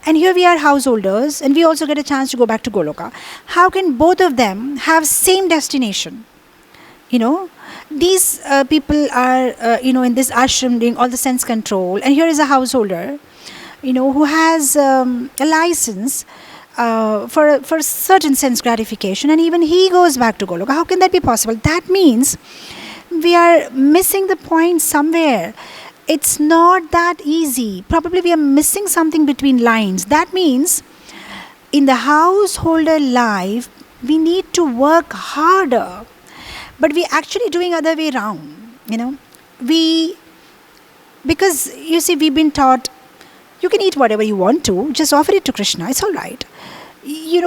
And here we are householders, and we also get a chance to go back to Goloka. How can both of them have same destination? These people are, in this ashram doing all the sense control. And here is a householder, who has a license for certain sense gratification, and even he goes back to Goloka. How can that be possible? That means we are missing the point somewhere. It's not that easy. Probably we are missing something between lines. That means in the householder life, we need to work harder. But we're actually doing other way around. Because you see, we've been taught, you can eat whatever you want to, just offer it to Krishna, it's all right. You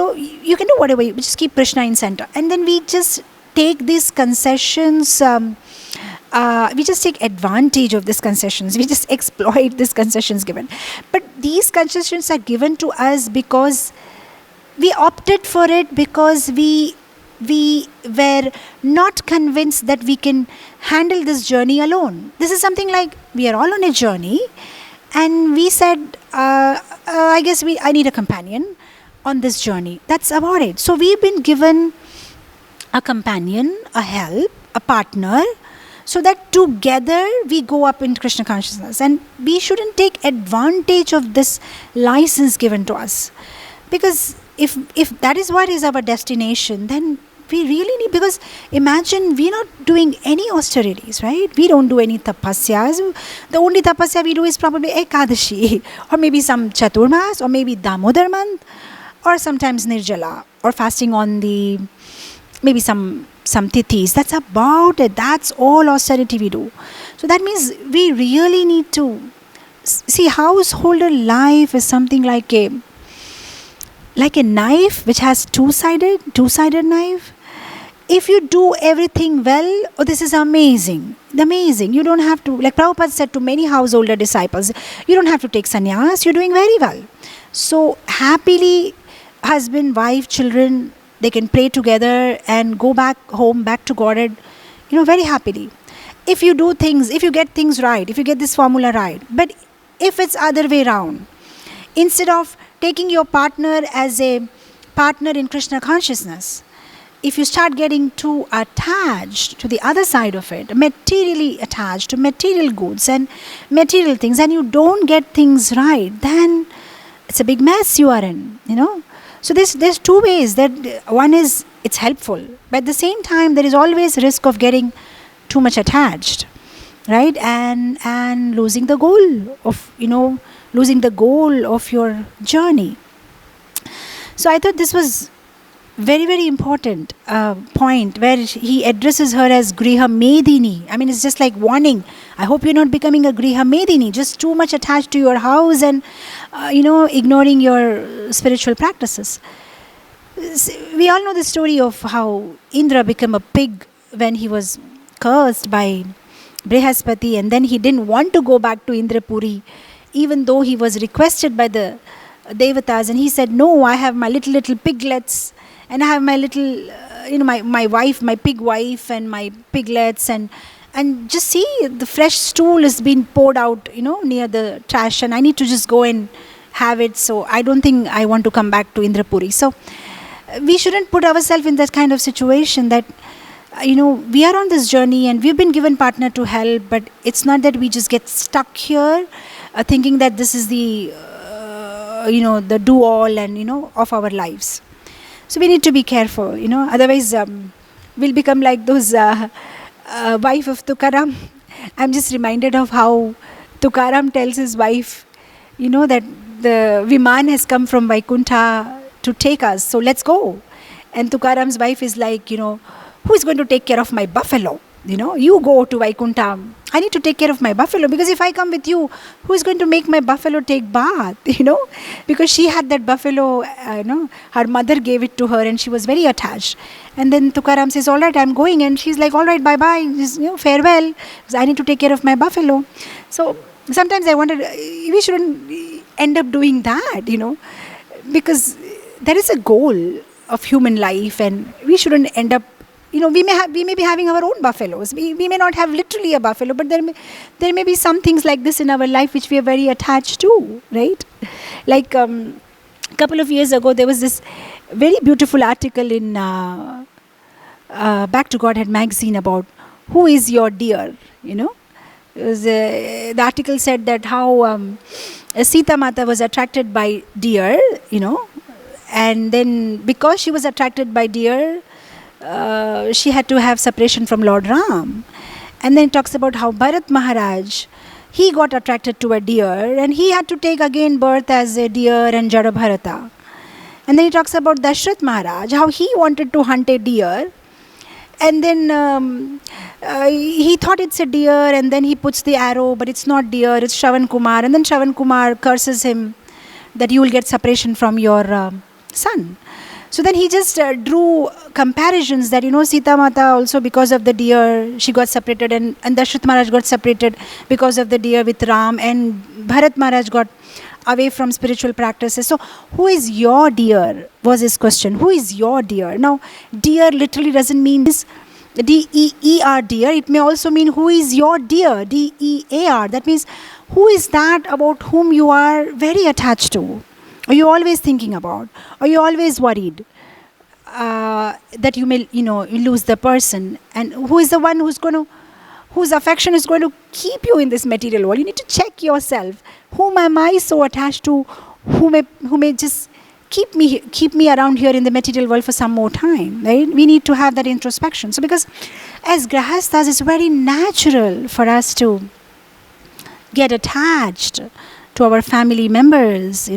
can do whatever, you just keep Krishna in center. And then we just take these concessions, we just take advantage of these concessions. We just exploit these concessions given. But these concessions are given to us because we opted for it, because we were not convinced that we can handle this journey alone. This is something like we are all on a journey, and we said, I guess I need a companion on this journey. That's about it. So we've been given a companion, a help, a partner, so that together we go up in Krishna consciousness. And we shouldn't take advantage of this license given to us. Because if that is what is our destination, then we really need, because imagine we're not doing any austerities, right? We don't do any tapasyas. The only tapasya we do is probably Ekadashi, or maybe some Chaturmas, or maybe Damodar month, or sometimes Nirjala, or fasting on the, maybe some tithis. That's about it. That's all austerity we do. So that means we really need to see householder life is something like a knife which has two-sided knife. If you do everything well, oh, this is amazing. You don't have to, like Prabhupada said to many householder disciples, you don't have to take sannyas, you're doing very well. So happily, husband, wife, children, they can pray together and go back home, back to Godhead, very happily. If you do things, if you get things right, if you get this formula right. But if it's other way around, instead of taking your partner as a partner in Krishna consciousness, if you start getting too attached to the other side of it, materially attached to material goods and material things, and you don't get things right, then it's a big mess you are in, So there's two ways. That one is, it's helpful, but at the same time there is always risk of getting too much attached, right? And losing the goal of your journey. So I thought this was very, very important point where he addresses her as Griha Medini. I mean, it's just like warning. I hope you're not becoming a Griha Medini, just too much attached to your house and, ignoring your spiritual practices. We all know the story of how Indra became a pig when he was cursed by Brihaspati, and then he didn't want to go back to Indrapuri, even though he was requested by the Devatas, and he said, no, I have my little piglets, and I have my little, my wife, my pig wife, and my piglets, and just see, the fresh stool is being poured out, near the trash, and I need to just go and have it, so I don't think I want to come back to Indrapuri. So we shouldn't put ourselves in that kind of situation that, we are on this journey and we've been given partner to help, but it's not that we just get stuck here thinking that this is the, the do-all and, of our lives. So we need to be careful, otherwise we'll become like those wife of Tukaram. I'm just reminded of how Tukaram tells his wife, that the Viman has come from Vaikuntha to take us, so let's go. And Tukaram's wife is like, who is going to take care of my buffalo? You go to Vaikuntha. I need to take care of my buffalo, because if I come with you, who is going to make my buffalo take bath? Because she had that buffalo, her mother gave it to her and she was very attached. And then Tukaram says, all right, I'm going. And she's like, all right, bye-bye, just, farewell. Because I need to take care of my buffalo. So sometimes I wonder, we shouldn't end up doing that, because there is a goal of human life, and we shouldn't end up, we may be having our own buffaloes. We may not have literally a buffalo, but there may be some things like this in our life which we are very attached to, right? Like a couple of years ago, there was this very beautiful article in Back to Godhead magazine about who is your dear, It was, the article said that how Sita Mata was attracted by deer, and then because she was attracted by deer, she had to have separation from Lord Ram. And then it talks about how Bharat Maharaj, he got attracted to a deer and he had to take again birth as a deer and Jada Bharata. And then he talks about Dashrath Maharaj, how he wanted to hunt a deer, and then he thought it's a deer, and then he puts the arrow, but it's not deer, it's Shravan Kumar, and then Shravan Kumar curses him that you will get separation from your son. So then he just drew comparisons that, Sita Mata also, because of the deer, she got separated, and Dashrath Maharaj got separated because of the deer with Ram, and Bharat Maharaj got away from spiritual practices. So who is your dear was his question. Who is your dear? Now, dear literally doesn't mean this D-E-E-R, dear. It may also mean who is your dear, D-E-A-R. That means who is that about whom you are very attached to? Are you always thinking about? Are you always worried that you may, lose the person? And who is the one whose affection is going to keep you in this material world? You need to check yourself. Whom am I so attached to? Who may just keep me around here in the material world for some more time, right? We need to have that introspection. So because as grahasthas, it's very natural for us to get attached to our family members,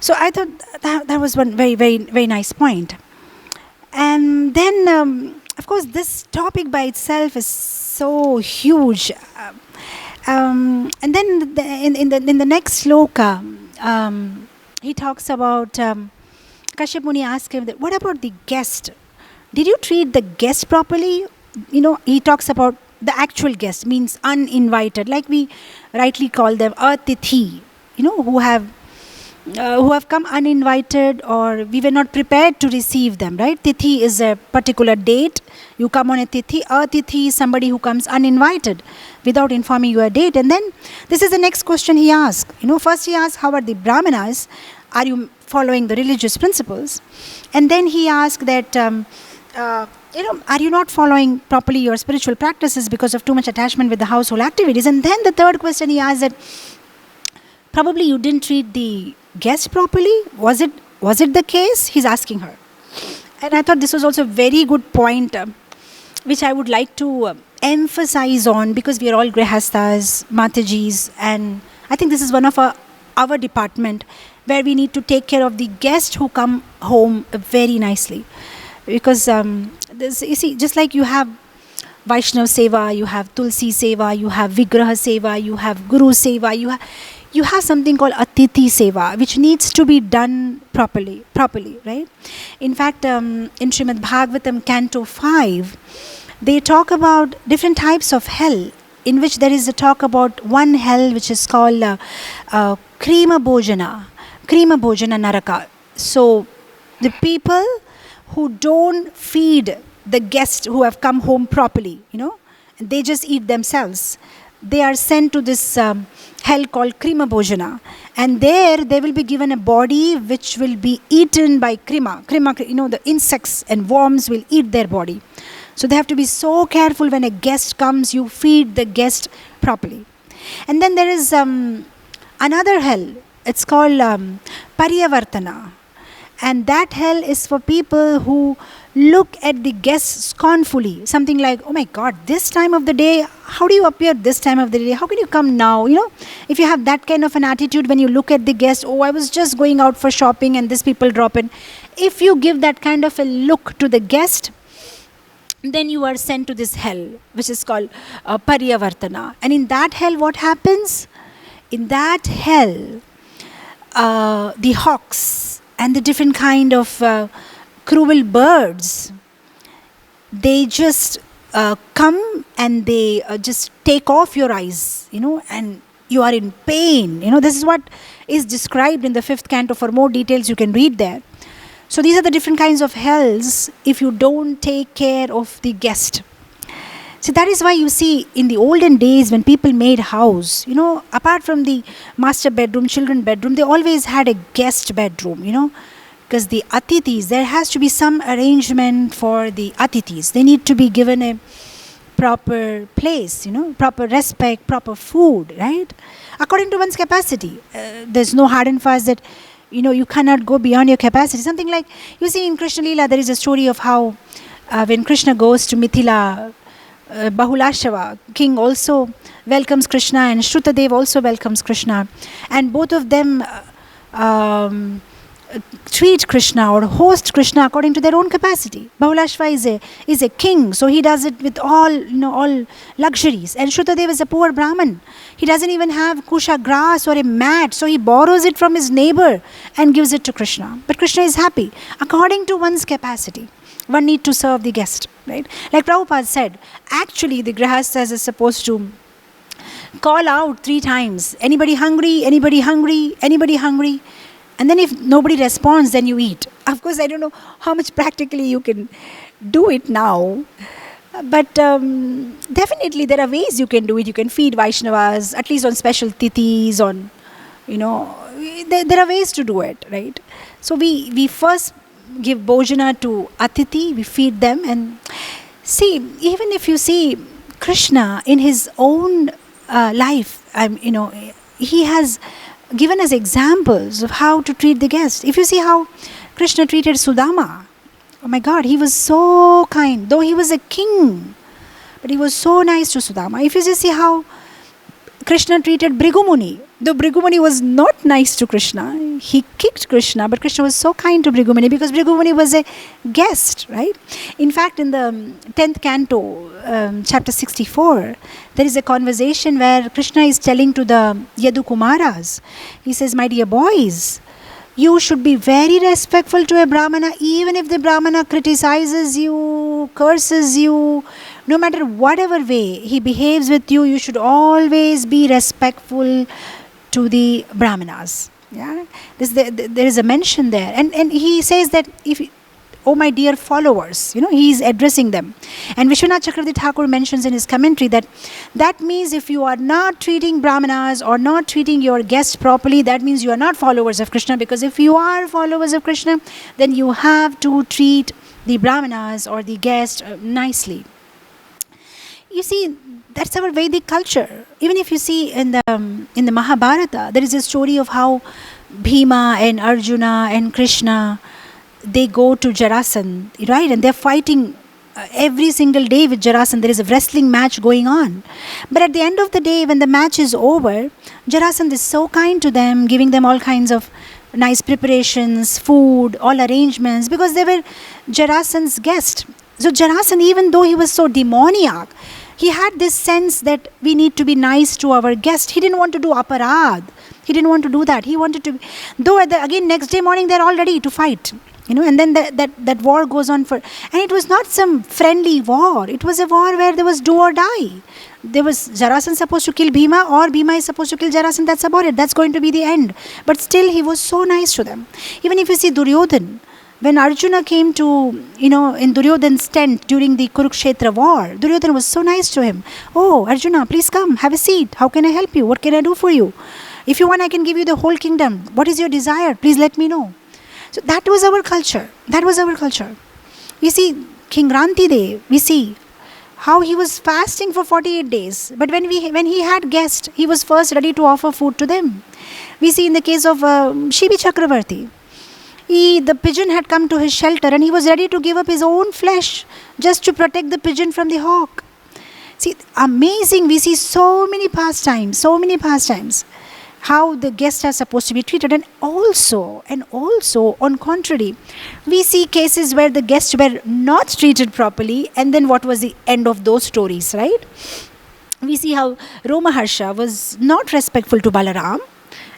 So I thought that was one very, very, very nice point. And then, of course, this topic by itself is so huge. And then in the next sloka, he talks about, Kashyap Muni asked him, that, what about the guest? Did you treat the guest properly? He talks about the actual guest, means uninvited, like we rightly call them atithi, who have come uninvited, or we were not prepared to receive them, right? Tithi is a particular date. You come on a tithi. Atithi is somebody who comes uninvited without informing you a date. And then this is the next question he asked. First he asked, how are the brahmanas? Are you following the religious principles? And then he asked that, are you not following properly your spiritual practices because of too much attachment with the household activities? And then the third question he asked that, probably you didn't treat the guest properly. Was it the case? He's asking her. And I thought this was also a very good point, which I would like to emphasize on, because we are all grihasthas, matajis, and I think this is one of our department where we need to take care of the guests who come home very nicely. Because you see, just like you have Vaishnav Seva, you have Tulsi Seva, you have Vigraha Seva, you have Guru Seva, you have something called Atithi Seva, which needs to be done properly, right? In fact, in Srimad Bhagavatam, Canto 5, they talk about different types of hell, in which there is a talk about one hell which is called Krima Bhojana Naraka. So, the people who don't feed the guests who have come home properly, they just eat themselves. They are sent to this hell called Krima Bhojana. And there they will be given a body which will be eaten by Krima. The insects and worms will eat their body. So they have to be so careful when a guest comes, you feed the guest properly. And then there is another hell. It's called Pariyavartana. And that hell is for people who look at the guests scornfully. Something like, oh my God, this time of the day, how do you appear this time of the day? How can you come now? If you have that kind of an attitude when you look at the guest, oh, I was just going out for shopping and these people drop in. If you give that kind of a look to the guest, then you are sent to this hell, which is called Pariyavartana. And in that hell, what happens? In that hell, the hawks and the different kind of cruel birds, they just come and they just take off your eyes, and you are in pain. This is what is described in the 5th canto. For more details, you can read there. So these are the different kinds of hells if you don't take care of the guest. So that is why you see in the olden days when people made house, apart from the master bedroom, children bedroom, they always had a guest bedroom, because the atithis, there has to be some arrangement for the atithis. They need to be given a proper place, proper respect, proper food, right? According to one's capacity. There's no hard and fast that, you cannot go beyond your capacity. Something like, you see in Krishna Leela, there is a story of how when Krishna goes to Mithila, Bahulashava, king also welcomes Krishna and Shrutadev also welcomes Krishna. And both of them treat Krishna or host Krishna according to their own capacity. Bahulashva is a king, so he does it with all luxuries. And Shrutadev is a poor Brahman. He doesn't even have kusha grass or a mat, so he borrows it from his neighbor and gives it to Krishna. But Krishna is happy according to one's capacity. One need to serve the guest, right? Like Prabhupada said, actually the grihasthas is supposed to call out 3 times. Anybody hungry? Anybody hungry? Anybody hungry? And then if nobody responds, then you eat. Of course, I don't know how much practically you can do it now. But definitely there are ways you can do it. You can feed Vaishnavas, at least on special tithis, there are ways to do it, right? So we first give bhojana to atithi, we feed them. And see, even if you see Krishna in his own life, he has given us examples of how to treat the guest. If you see how Krishna treated Sudama, oh my God, he was so kind. Though he was a king, but he was so nice to Sudama. If you just see how Krishna treated Bhrigumuni, though Bhrigumuni was not nice to Krishna, he kicked Krishna, but Krishna was so kind to Bhrigumuni because Bhrigumuni was a guest, right? In fact, in the 10th canto, chapter 64, there is a conversation where Krishna is telling to the Yadu Kumaras, he says, my dear boys, you should be very respectful to a Brahmana, even if the Brahmana criticizes you, curses you, no matter whatever way he behaves with you, you should always be respectful to the Brahmanas. Yeah, there is a mention there, and he says that if, oh my dear followers, he is addressing them. And Vishwanath Chakravarti Thakur mentions in his commentary that means if you are not treating Brahmanas or not treating your guests properly, that means you are not followers of Krishna, because if you are followers of Krishna, then you have to treat the Brahmanas or the guest nicely. You see, that's our Vedic culture. Even if you see in the Mahabharata, there is a story of how Bhima and Arjuna and Krishna, they go to Jarasandha, right? And they're fighting every single day with Jarasandha. There is a wrestling match going on. But at the end of the day, when the match is over, Jarasandha is so kind to them, giving them all kinds of nice preparations, food, all arrangements, because they were Jarasandha's guests. So Jarasandha, even though he was so demoniac, he had this sense that we need to be nice to our guest. He didn't want to do aparad. He didn't want to do that. He wanted to, though again next day morning they're all ready to fight. And then that war goes on and it was not some friendly war. It was a war where there was do or die. There was Jarasandha supposed to kill Bhima, or Bhima is supposed to kill Jarasandha. That's about it. That's going to be the end. But still he was so nice to them. Even if you see Duryodhan, when Arjuna came to, in Duryodhan's tent during the Kurukshetra war, Duryodhan was so nice to him. Oh, Arjuna, please come, have a seat. How can I help you? What can I do for you? If you want, I can give you the whole kingdom. What is your desire? Please let me know. So that was our culture. That was our culture. You see, King Rantidev, we see how he was fasting for 48 days. But when he had guests, he was first ready to offer food to them. We see in the case of Shibi Chakravarti, the pigeon had come to his shelter and he was ready to give up his own flesh just to protect the pigeon from the hawk. See, amazing. We see so many pastimes, how the guests are supposed to be treated. And also, on contrary, we see cases where the guests were not treated properly, and then what was the end of those stories, right? We see how Romaharsha was not respectful to Balaram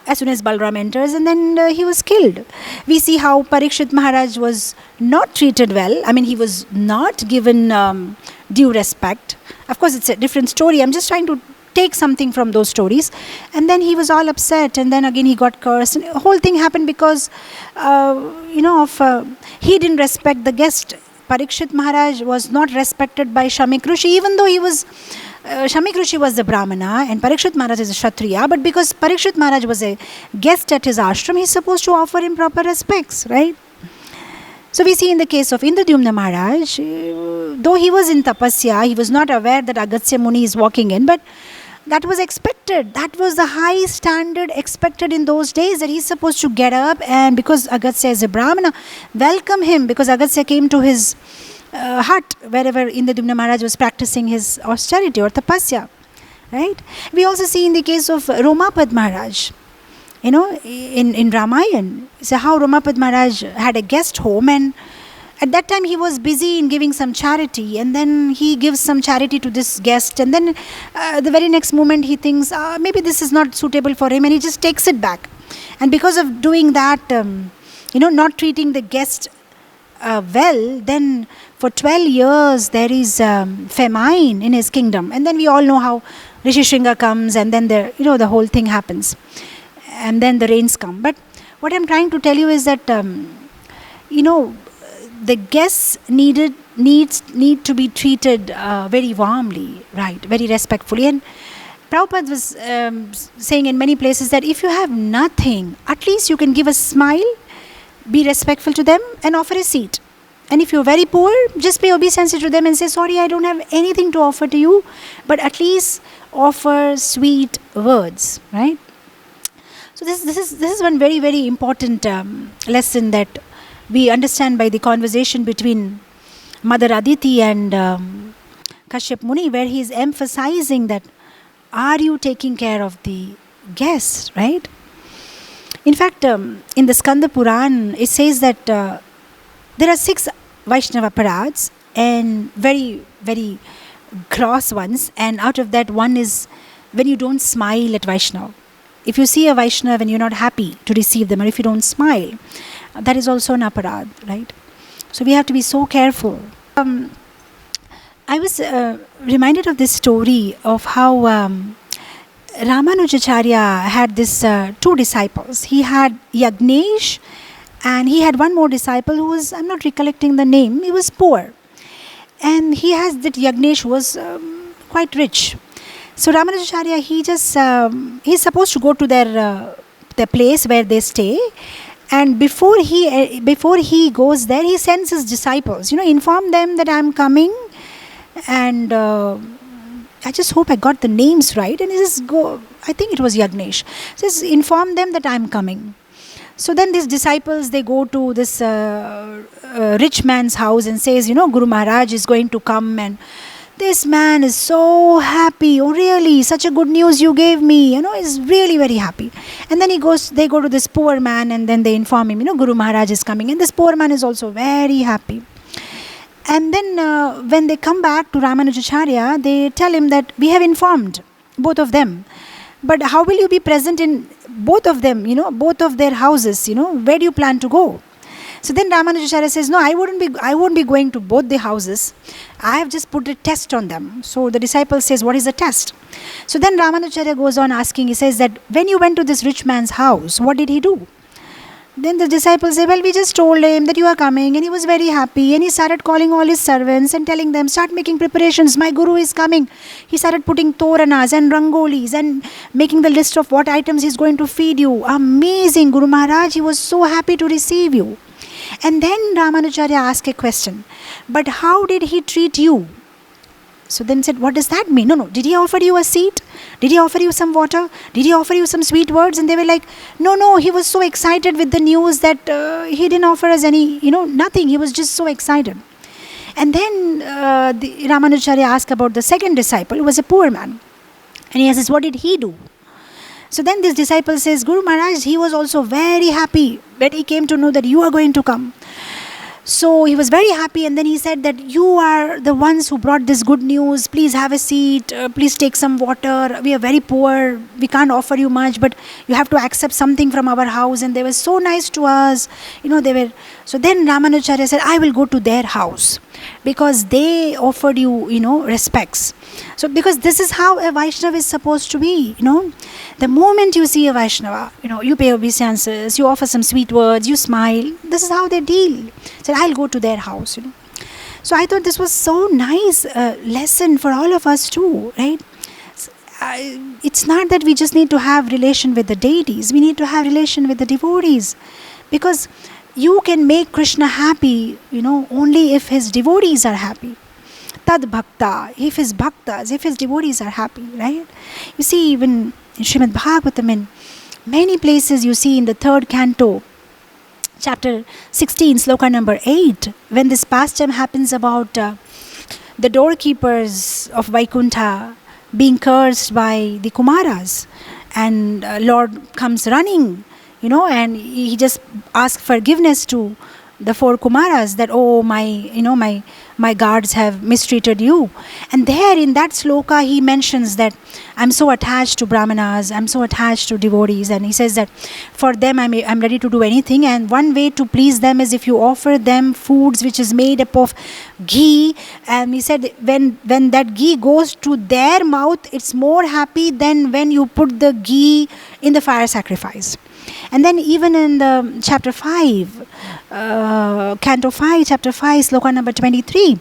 as soon as Balaram enters, and then he was killed. We see how Parikshit Maharaj was not treated well. I mean, he was not given due respect. Of course, it's a different story. I'm just trying to take something from those stories. And then he was all upset, and then again he got cursed. And the whole thing happened because, he didn't respect the guest. Parikshit Maharaj was not respected by Shamik Rishi, even though he was... Shamik Rishi was the Brahmana and Parikshit Maharaj is a Kshatriya, but because Parikshit Maharaj was a guest at his ashram, he's supposed to offer him proper respects, right? So we see in the case of Indradyumna Maharaj, though he was in tapasya, he was not aware that Agastya Muni is walking in, but that was expected. That was the high standard expected in those days, that he's supposed to get up and, because Agastya is a Brahmana, welcome him, because Agastya came to his hut wherever Indradyumna Maharaj was practicing his austerity or tapasya, right? We also see in the case of Romapad Maharaj, in Ramayana, so how Romapad Maharaj had a guest home, and at that time he was busy in giving some charity, and then he gives some charity to this guest, and then the very next moment he thinks maybe this is not suitable for him, and he just takes it back. And because of doing that, not treating the guest well, then for 12 years there is famine in his kingdom, and then we all know how Rishi Shringa comes, and then the whole thing happens, and then the rains come. But what I'm trying to tell you is that the guests need to be treated very warmly, right, very respectfully. And Prabhupada was saying in many places that if you have nothing, at least you can give a smile, be respectful to them, and offer a seat. And if you're very poor, just pay obeisance to them and say, sorry, I don't have anything to offer to you, but at least offer sweet words, right? So this is one very, very important lesson that we understand by the conversation between Mother Aditi and Kashyap Muni, where he is emphasizing that, are you taking care of the guests, right? In fact, in the Skanda Puran, it says that there are 6 Vaishnava parads, and very, very gross ones, and out of that, one is when you don't smile at Vaishnava. If you see a Vaishnava and you're not happy to receive them, or if you don't smile, that is also an aparad, right? So we have to be so careful. I was reminded of this story of how Ramanujacharya had this 2 disciples. He had Yagnesh, and he had one more disciple who was, I'm not recollecting the name, he was poor. And he has that Yagnesh who was quite rich. So Ramanujacharya, he's supposed to go to their place where they stay, and before he goes there, he sends his disciples, inform them that I'm coming, and I just hope I got the names right. And he says, go. I think it was Yagnesh. Says, inform them that I'm coming. So then these disciples, they go to this rich man's house and says, Guru Maharaj is going to come, and this man is so happy. Oh, really? Such a good news you gave me. Is really very happy. And then they go to this poor man, and then they inform him, Guru Maharaj is coming. And this poor man is also very happy. And then when they come back to Ramanujacharya, they tell him that we have informed both of them. But how will you be present in both of them, both of their houses, where do you plan to go? So then Ramanujacharya says, no, I won't be going to both the houses. I have just put a test on them. So the disciple says, what is the test? So then Ramanujacharya goes on asking, he says that when you went to this rich man's house, what did he do? Then the disciples say, well, we just told him that you are coming, and he was very happy, and he started calling all his servants and telling them, start making preparations, my guru is coming. He started putting toranas and rangolis and making the list of what items he's going to feed you. Amazing, Guru Maharaj, he was so happy to receive you. And then Ramanujacharya asked a question, but how did he treat you? So then said, what does that mean? No, did he offer you a seat? Did he offer you some water? Did he offer you some sweet words? And they were like, no, he was so excited with the news that he didn't offer us any, nothing. He was just so excited. And then Ramanujacharya asked about the second disciple, who was a poor man. And he says, what did he do? So then this disciple says, Guru Maharaj, he was also very happy when he came to know that you are going to come. So he was very happy, and then he said that you are the ones who brought this good news. Please have a seat. Please take some water. We are very poor. We can't offer you much, but you have to accept something from our house. And they were so nice to us. they were. So then Ramanujacharya said, I will go to their house because they offered you, respects. So because this is how a Vaishnava is supposed to be, The moment you see a Vaishnava, you pay obeisances, you offer some sweet words, you smile. This is how they deal. Said, I'll go to their house, So I thought this was so nice lesson for all of us too, right? It's not that we just need to have relation with the deities. We need to have relation with the devotees. Because you can make Krishna happy, only if his devotees are happy. Tad bhakta, if his bhaktas, if his devotees are happy, right? You see, even in Srimad Bhagavatam, in many places you see in the 3rd canto, chapter 16, sloka number 8, when this pastime happens about the doorkeepers of Vaikuntha being cursed by the Kumaras, and Lord comes running, and he just asks forgiveness to the 4 Kumaras that, oh, my guards have mistreated you. And there in that sloka he mentions that I'm so attached to Brahmanas, I'm so attached to devotees, and he says that for them I'm ready to do anything, and one way to please them is if you offer them foods which is made up of ghee. And he said when that ghee goes to their mouth, it's more happy than when you put the ghee in the fire sacrifice. And then even in the chapter 5, canto 5, chapter 5, sloka number 23,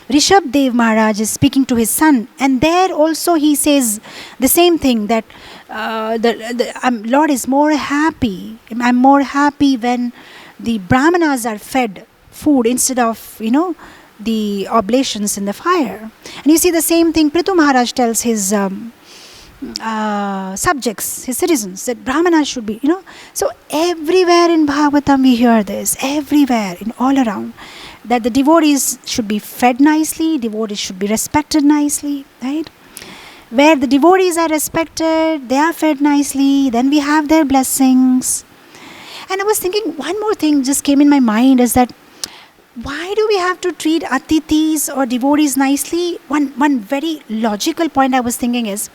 Rishabh Dev Maharaj is speaking to his son, and there also he says the same thing, that Lord is more happy. I'm more happy when the Brahmanas are fed food instead of, the oblations in the fire. And you see the same thing Prithu Maharaj tells his subjects, his citizens, that Brahmanas should be, So everywhere in Bhagavatam we hear this, everywhere, in all around, that the devotees should be fed nicely, devotees should be respected nicely, right? Where the devotees are respected, they are fed nicely, then we have their blessings. And I was thinking, one more thing just came in my mind is that why do we have to treat atithis or devotees nicely? One very logical point I was thinking is,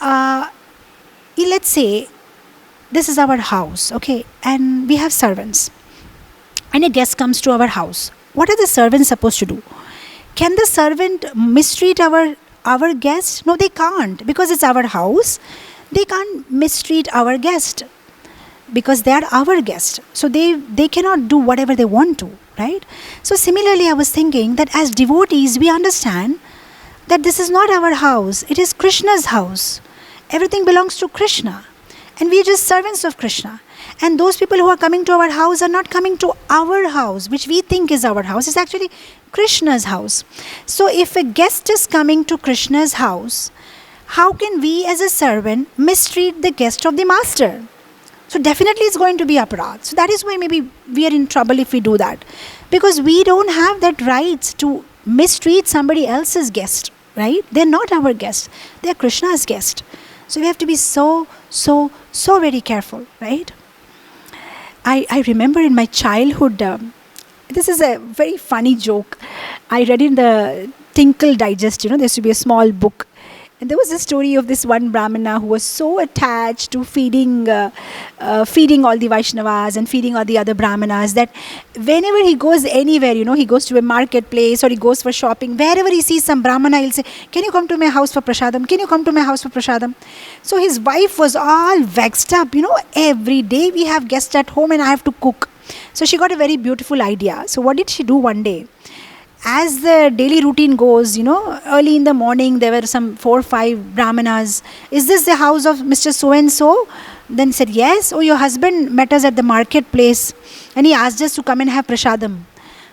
let's say this is our house, okay, and we have servants, and a guest comes to our house. What are the servants supposed to do? Can the servant mistreat our guest? No, they can't, because it's our house. They can't mistreat our guest because they are our guest. So they cannot do whatever they want to, right? So similarly, I was thinking that as devotees, we understand that this is not our house. It is Krishna's house. Everything belongs to Krishna. And we are just servants of Krishna. And those people who are coming to our house are not coming to our house, which we think is our house. It's actually Krishna's house. So if a guest is coming to Krishna's house, how can we as a servant mistreat the guest of the master? So definitely it's going to be aparadh. So that is why maybe we are in trouble if we do that. Because we don't have that right to mistreat somebody else's guest, right? They're not our guest. They're Krishna's guest. So we have to be so very careful, right? I remember in my childhood, this is a very funny joke. I read in the Tinkle Digest, there used to be a small book. And there was a story of this one Brahmana who was so attached to feeding all the Vaishnavas and feeding all the other Brahmanas that whenever he goes anywhere, he goes to a marketplace or he goes for shopping, wherever he sees some Brahmana, he'll say, "Can you come to my house for prasadam? Can you come to my house for prasadam?" So his wife was all vexed up. Every day we have guests at home and I have to cook. So she got a very beautiful idea. So what did she do one day? As the daily routine goes, early in the morning, there were some 4 or 5 Brahmanas. "Is this the house of Mr. So-and-so?" Then said, "Yes." "Oh, your husband met us at the marketplace and he asked us to come and have prasadam."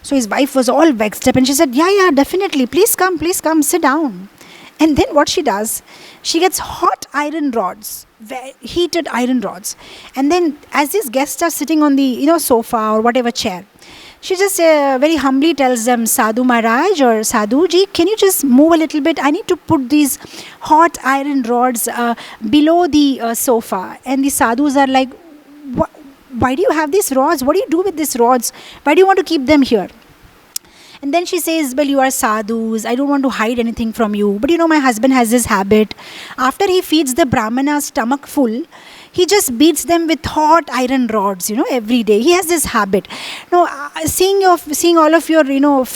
So his wife was all vexed up and she said, yeah, definitely. Please come, sit down." And then what she does, she gets hot iron rods, heated iron rods. And then as these guests are sitting on the, sofa or whatever chair, she just very humbly tells them, "Sadhu Maharaj or Sadhu Ji, can you just move a little bit? I need to put these hot iron rods below the sofa." And the sadhus are like, "Why do you have these rods? What do you do with these rods? Why do you want to keep them here?" And then she says, "Well, you are sadhus. I don't want to hide anything from you. But my husband has this habit. After he feeds the Brahmana's stomach full, he just beats them with hot iron rods, every day. He has this habit. Now, seeing all of your,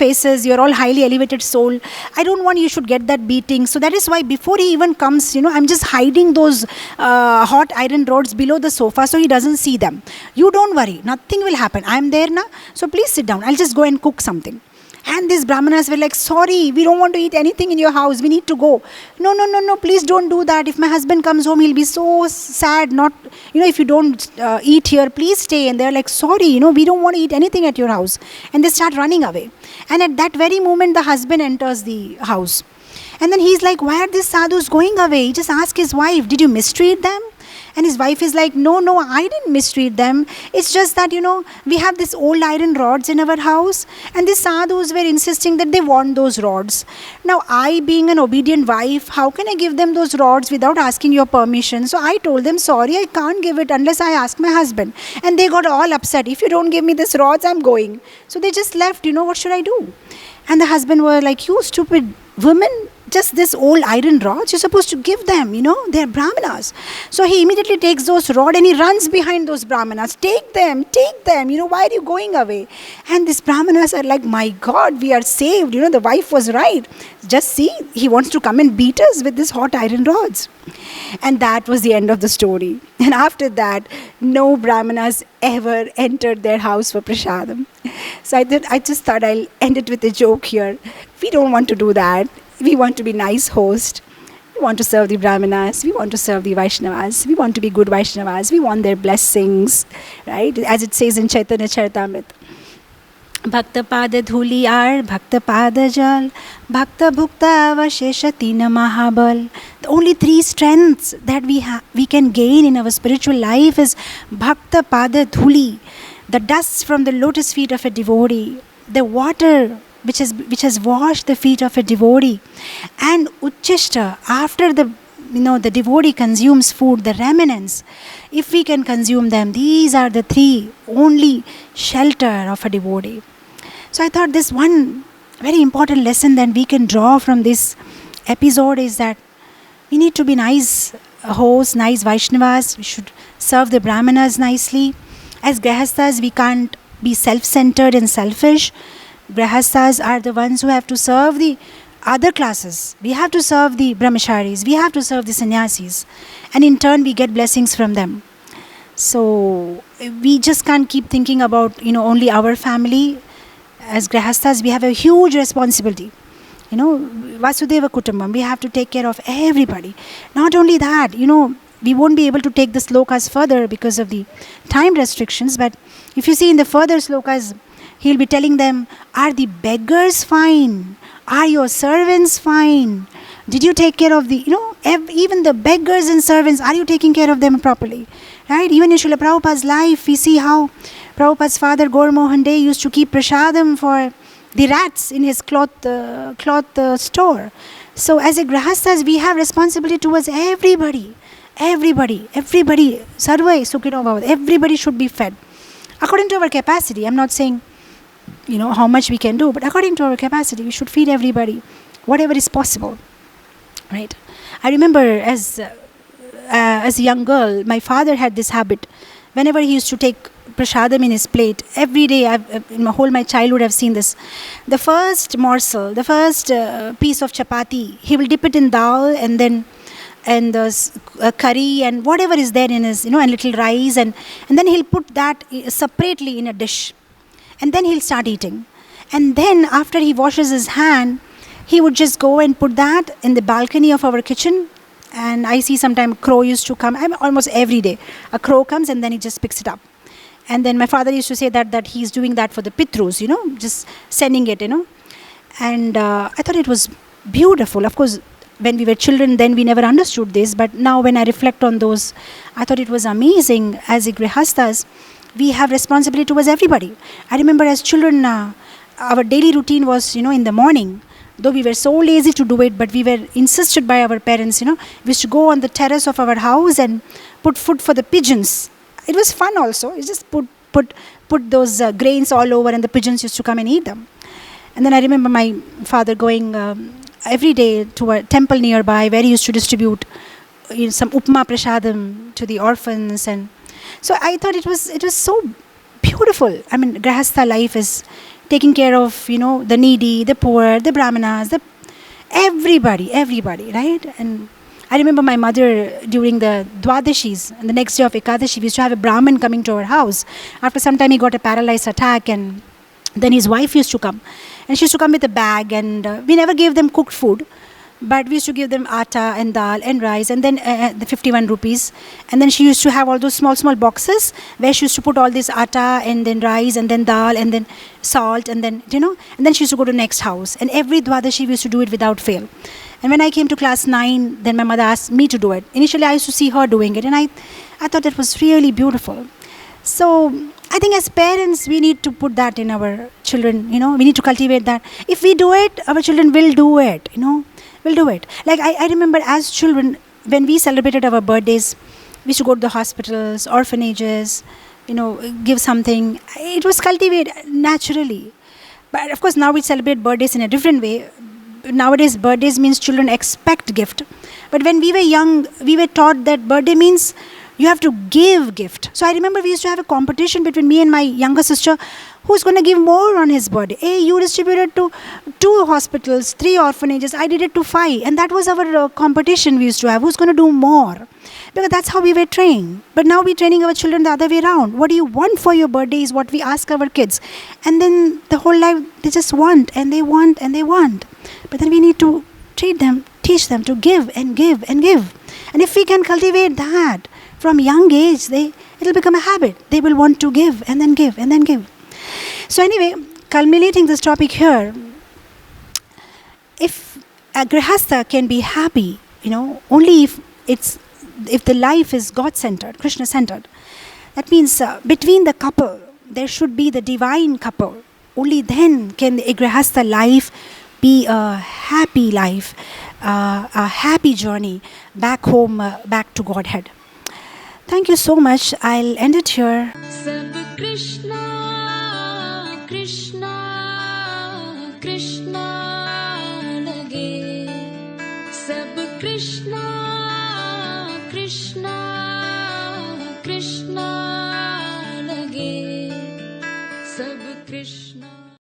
faces, you're all highly elevated soul. I don't want you should get that beating. So that is why before he even comes, I'm just hiding those hot iron rods below the sofa so he doesn't see them. You don't worry. Nothing will happen. I'm there now. So please sit down. I'll just go and cook something." And these Brahmanas were like, "Sorry, we don't want to eat anything in your house. We need to go." No, please don't do that. If my husband comes home, he'll be so sad. Not, if you don't eat here, please stay. And they're like, "Sorry, we don't want to eat anything at your house." And they start running away. And at that very moment, the husband enters the house. And then he's like, "Why are these sadhus going away?" He just asked his wife, "Did you mistreat them?" And his wife is like, no, I didn't mistreat them. It's just that, we have this old iron rods in our house. And the sadhus were insisting that they want those rods. Now, I being an obedient wife, how can I give them those rods without asking your permission? So I told them, "Sorry, I can't give it unless I ask my husband." And they got all upset. "If you don't give me these rods, I'm going." So they just left. What should I do? And the husband were like, "You stupid women, just this old iron rods, you're supposed to give them, they're Brahmanas." So he immediately takes those rods and he runs behind those Brahmanas. Take them, why are you going away? And these Brahmanas are like, "My God, we are saved, the wife was right. Just see, he wants to come and beat us with this hot iron rods." And that was the end of the story. And after that, no Brahmanas ever entered their house for prasadam. So I just thought I'll end it with a joke here. We don't want to do that. We want to be nice host. We want to serve the Brahmanas. We want to serve the Vaishnavas. We want to be good Vaishnavas. We want their blessings, right? As it says in Chaitanya Charitamrita. Bhakta Pada Dhuliyar, Bhakta Pada Jal, Bhakta Bhukta Avasheshatina Mahabal. The only three strengths that we can gain in our spiritual life is Bhakta Pada Dhuli, the dust from the lotus feet of a devotee, the water which has washed the feet of a devotee, and Uchishta, after the devotee consumes food, the remnants, if we can consume them, these are the three only shelter of a devotee. So I thought this one very important lesson that we can draw from this episode is that we need to be nice hosts, nice Vaishnavas. We should serve the Brahmanas nicely. As Grihasthas, we can't be self-centered and selfish. Grihasthas are the ones who have to serve the other classes. We have to serve the brahmacharis. We have to serve the sannyasis. And in turn, we get blessings from them. So we just can't keep thinking about, only our family. As Grihasthas, we have a huge responsibility. Vasudeva Kutumbam, we have to take care of everybody. Not only that, we won't be able to take the slokas further because of the time restrictions. But if you see in the further slokas, he'll be telling them, are the beggars fine? Are your servants fine? Did you take care of even the beggars and servants, are you taking care of them properly? Right? Even in Srila Prabhupada's life, we see how Prabhupada's father, Gaur Mohan Dey, used to keep prasadam for the rats in his cloth store. So as a Grihasthas, we have responsibility towards everybody. Everybody, sarvai sukhino bhavat. Everybody should be fed. According to our capacity, I'm not saying, how much we can do, but according to our capacity, we should feed everybody, whatever is possible. Right? I remember as a young girl, my father had this habit. Whenever he used to take prasadam in his plate, every day, in my childhood, I've seen this. The first morsel, the first piece of chapati, he will dip it in dal and the curry and whatever is there in his, and little rice, and then he'll put that separately in a dish. And then he'll start eating. And then after he washes his hand, he would just go and put that in the balcony of our kitchen. And I see sometimes crow used to come, almost every day. A crow comes and then he just picks it up. And then my father used to say that he's doing that for the Pitrus, just sending it, And I thought it was beautiful. Of course, when we were children, then we never understood this. But now when I reflect on those, I thought it was amazing. As a Grihasthas, we have responsibility towards everybody. I remember as children, our daily routine was, in the morning. Though we were so lazy to do it, but we were insisted by our parents, we used to go on the terrace of our house and put food for the pigeons. It was fun also. You just put those grains all over and the pigeons used to come and eat them. And then I remember my father going every day to a temple nearby where he used to distribute some upma prasadam to the orphans. And so I thought it was so beautiful. I mean, Grihastha life is taking care of, the needy, the poor, the brahmanas, everybody, right? And I remember my mother during the Dwadashis, and the next day of Ekadashi, we used to have a Brahmin coming to our house. After some time, he got a paralyzed attack, and then his wife used to come. And she used to come with a bag, and we never gave them cooked food. But we used to give them atta and dal and rice, and then the 51 rupees. And then she used to have all those small boxes where she used to put all this atta and then rice and then dal and then salt and then, and then she used to go to next house. And every Dwadashi we used to do it without fail. And when I came to class 9, then my mother asked me to do it. Initially, I used to see her doing it, and I thought it was really beautiful. So I think as parents, we need to put that in our children, we need to cultivate that. If we do it, our children will do it, will do it. Like I remember as children, when we celebrated our birthdays, we used to go to the hospitals, orphanages, give something. It was cultivated naturally. But of course, now we celebrate birthdays in a different way. Nowadays, birthdays means children expect gift. But when we were young, we were taught that birthday means you have to give gift. So I remember we used to have a competition between me and my younger sister, who's going to give more on his birthday. Hey, you distributed to 2 hospitals, 3 orphanages. I did it to 5. And that was our competition we used to have. Who's going to do more? Because that's how we were trained. But now we're training our children the other way around. What do you want for your birthday is what we ask our kids. And then the whole life, they just want and they want and they want. But then we need to teach them to give and give and give. And if we can cultivate that from young age, it'll become a habit. They will want to give and then give and then give. So anyway, culminating this topic here, if a grihastha can be happy, only if the life is God-centered, Krishna-centered. That means between the couple, there should be the divine couple. Only then can a grihastha life be a happy life, a happy journey back home, back to Godhead. Thank you so much. I'll end it here. Sab Krishna, Krishna, Krishna lage. Sab Krishna, Krishna.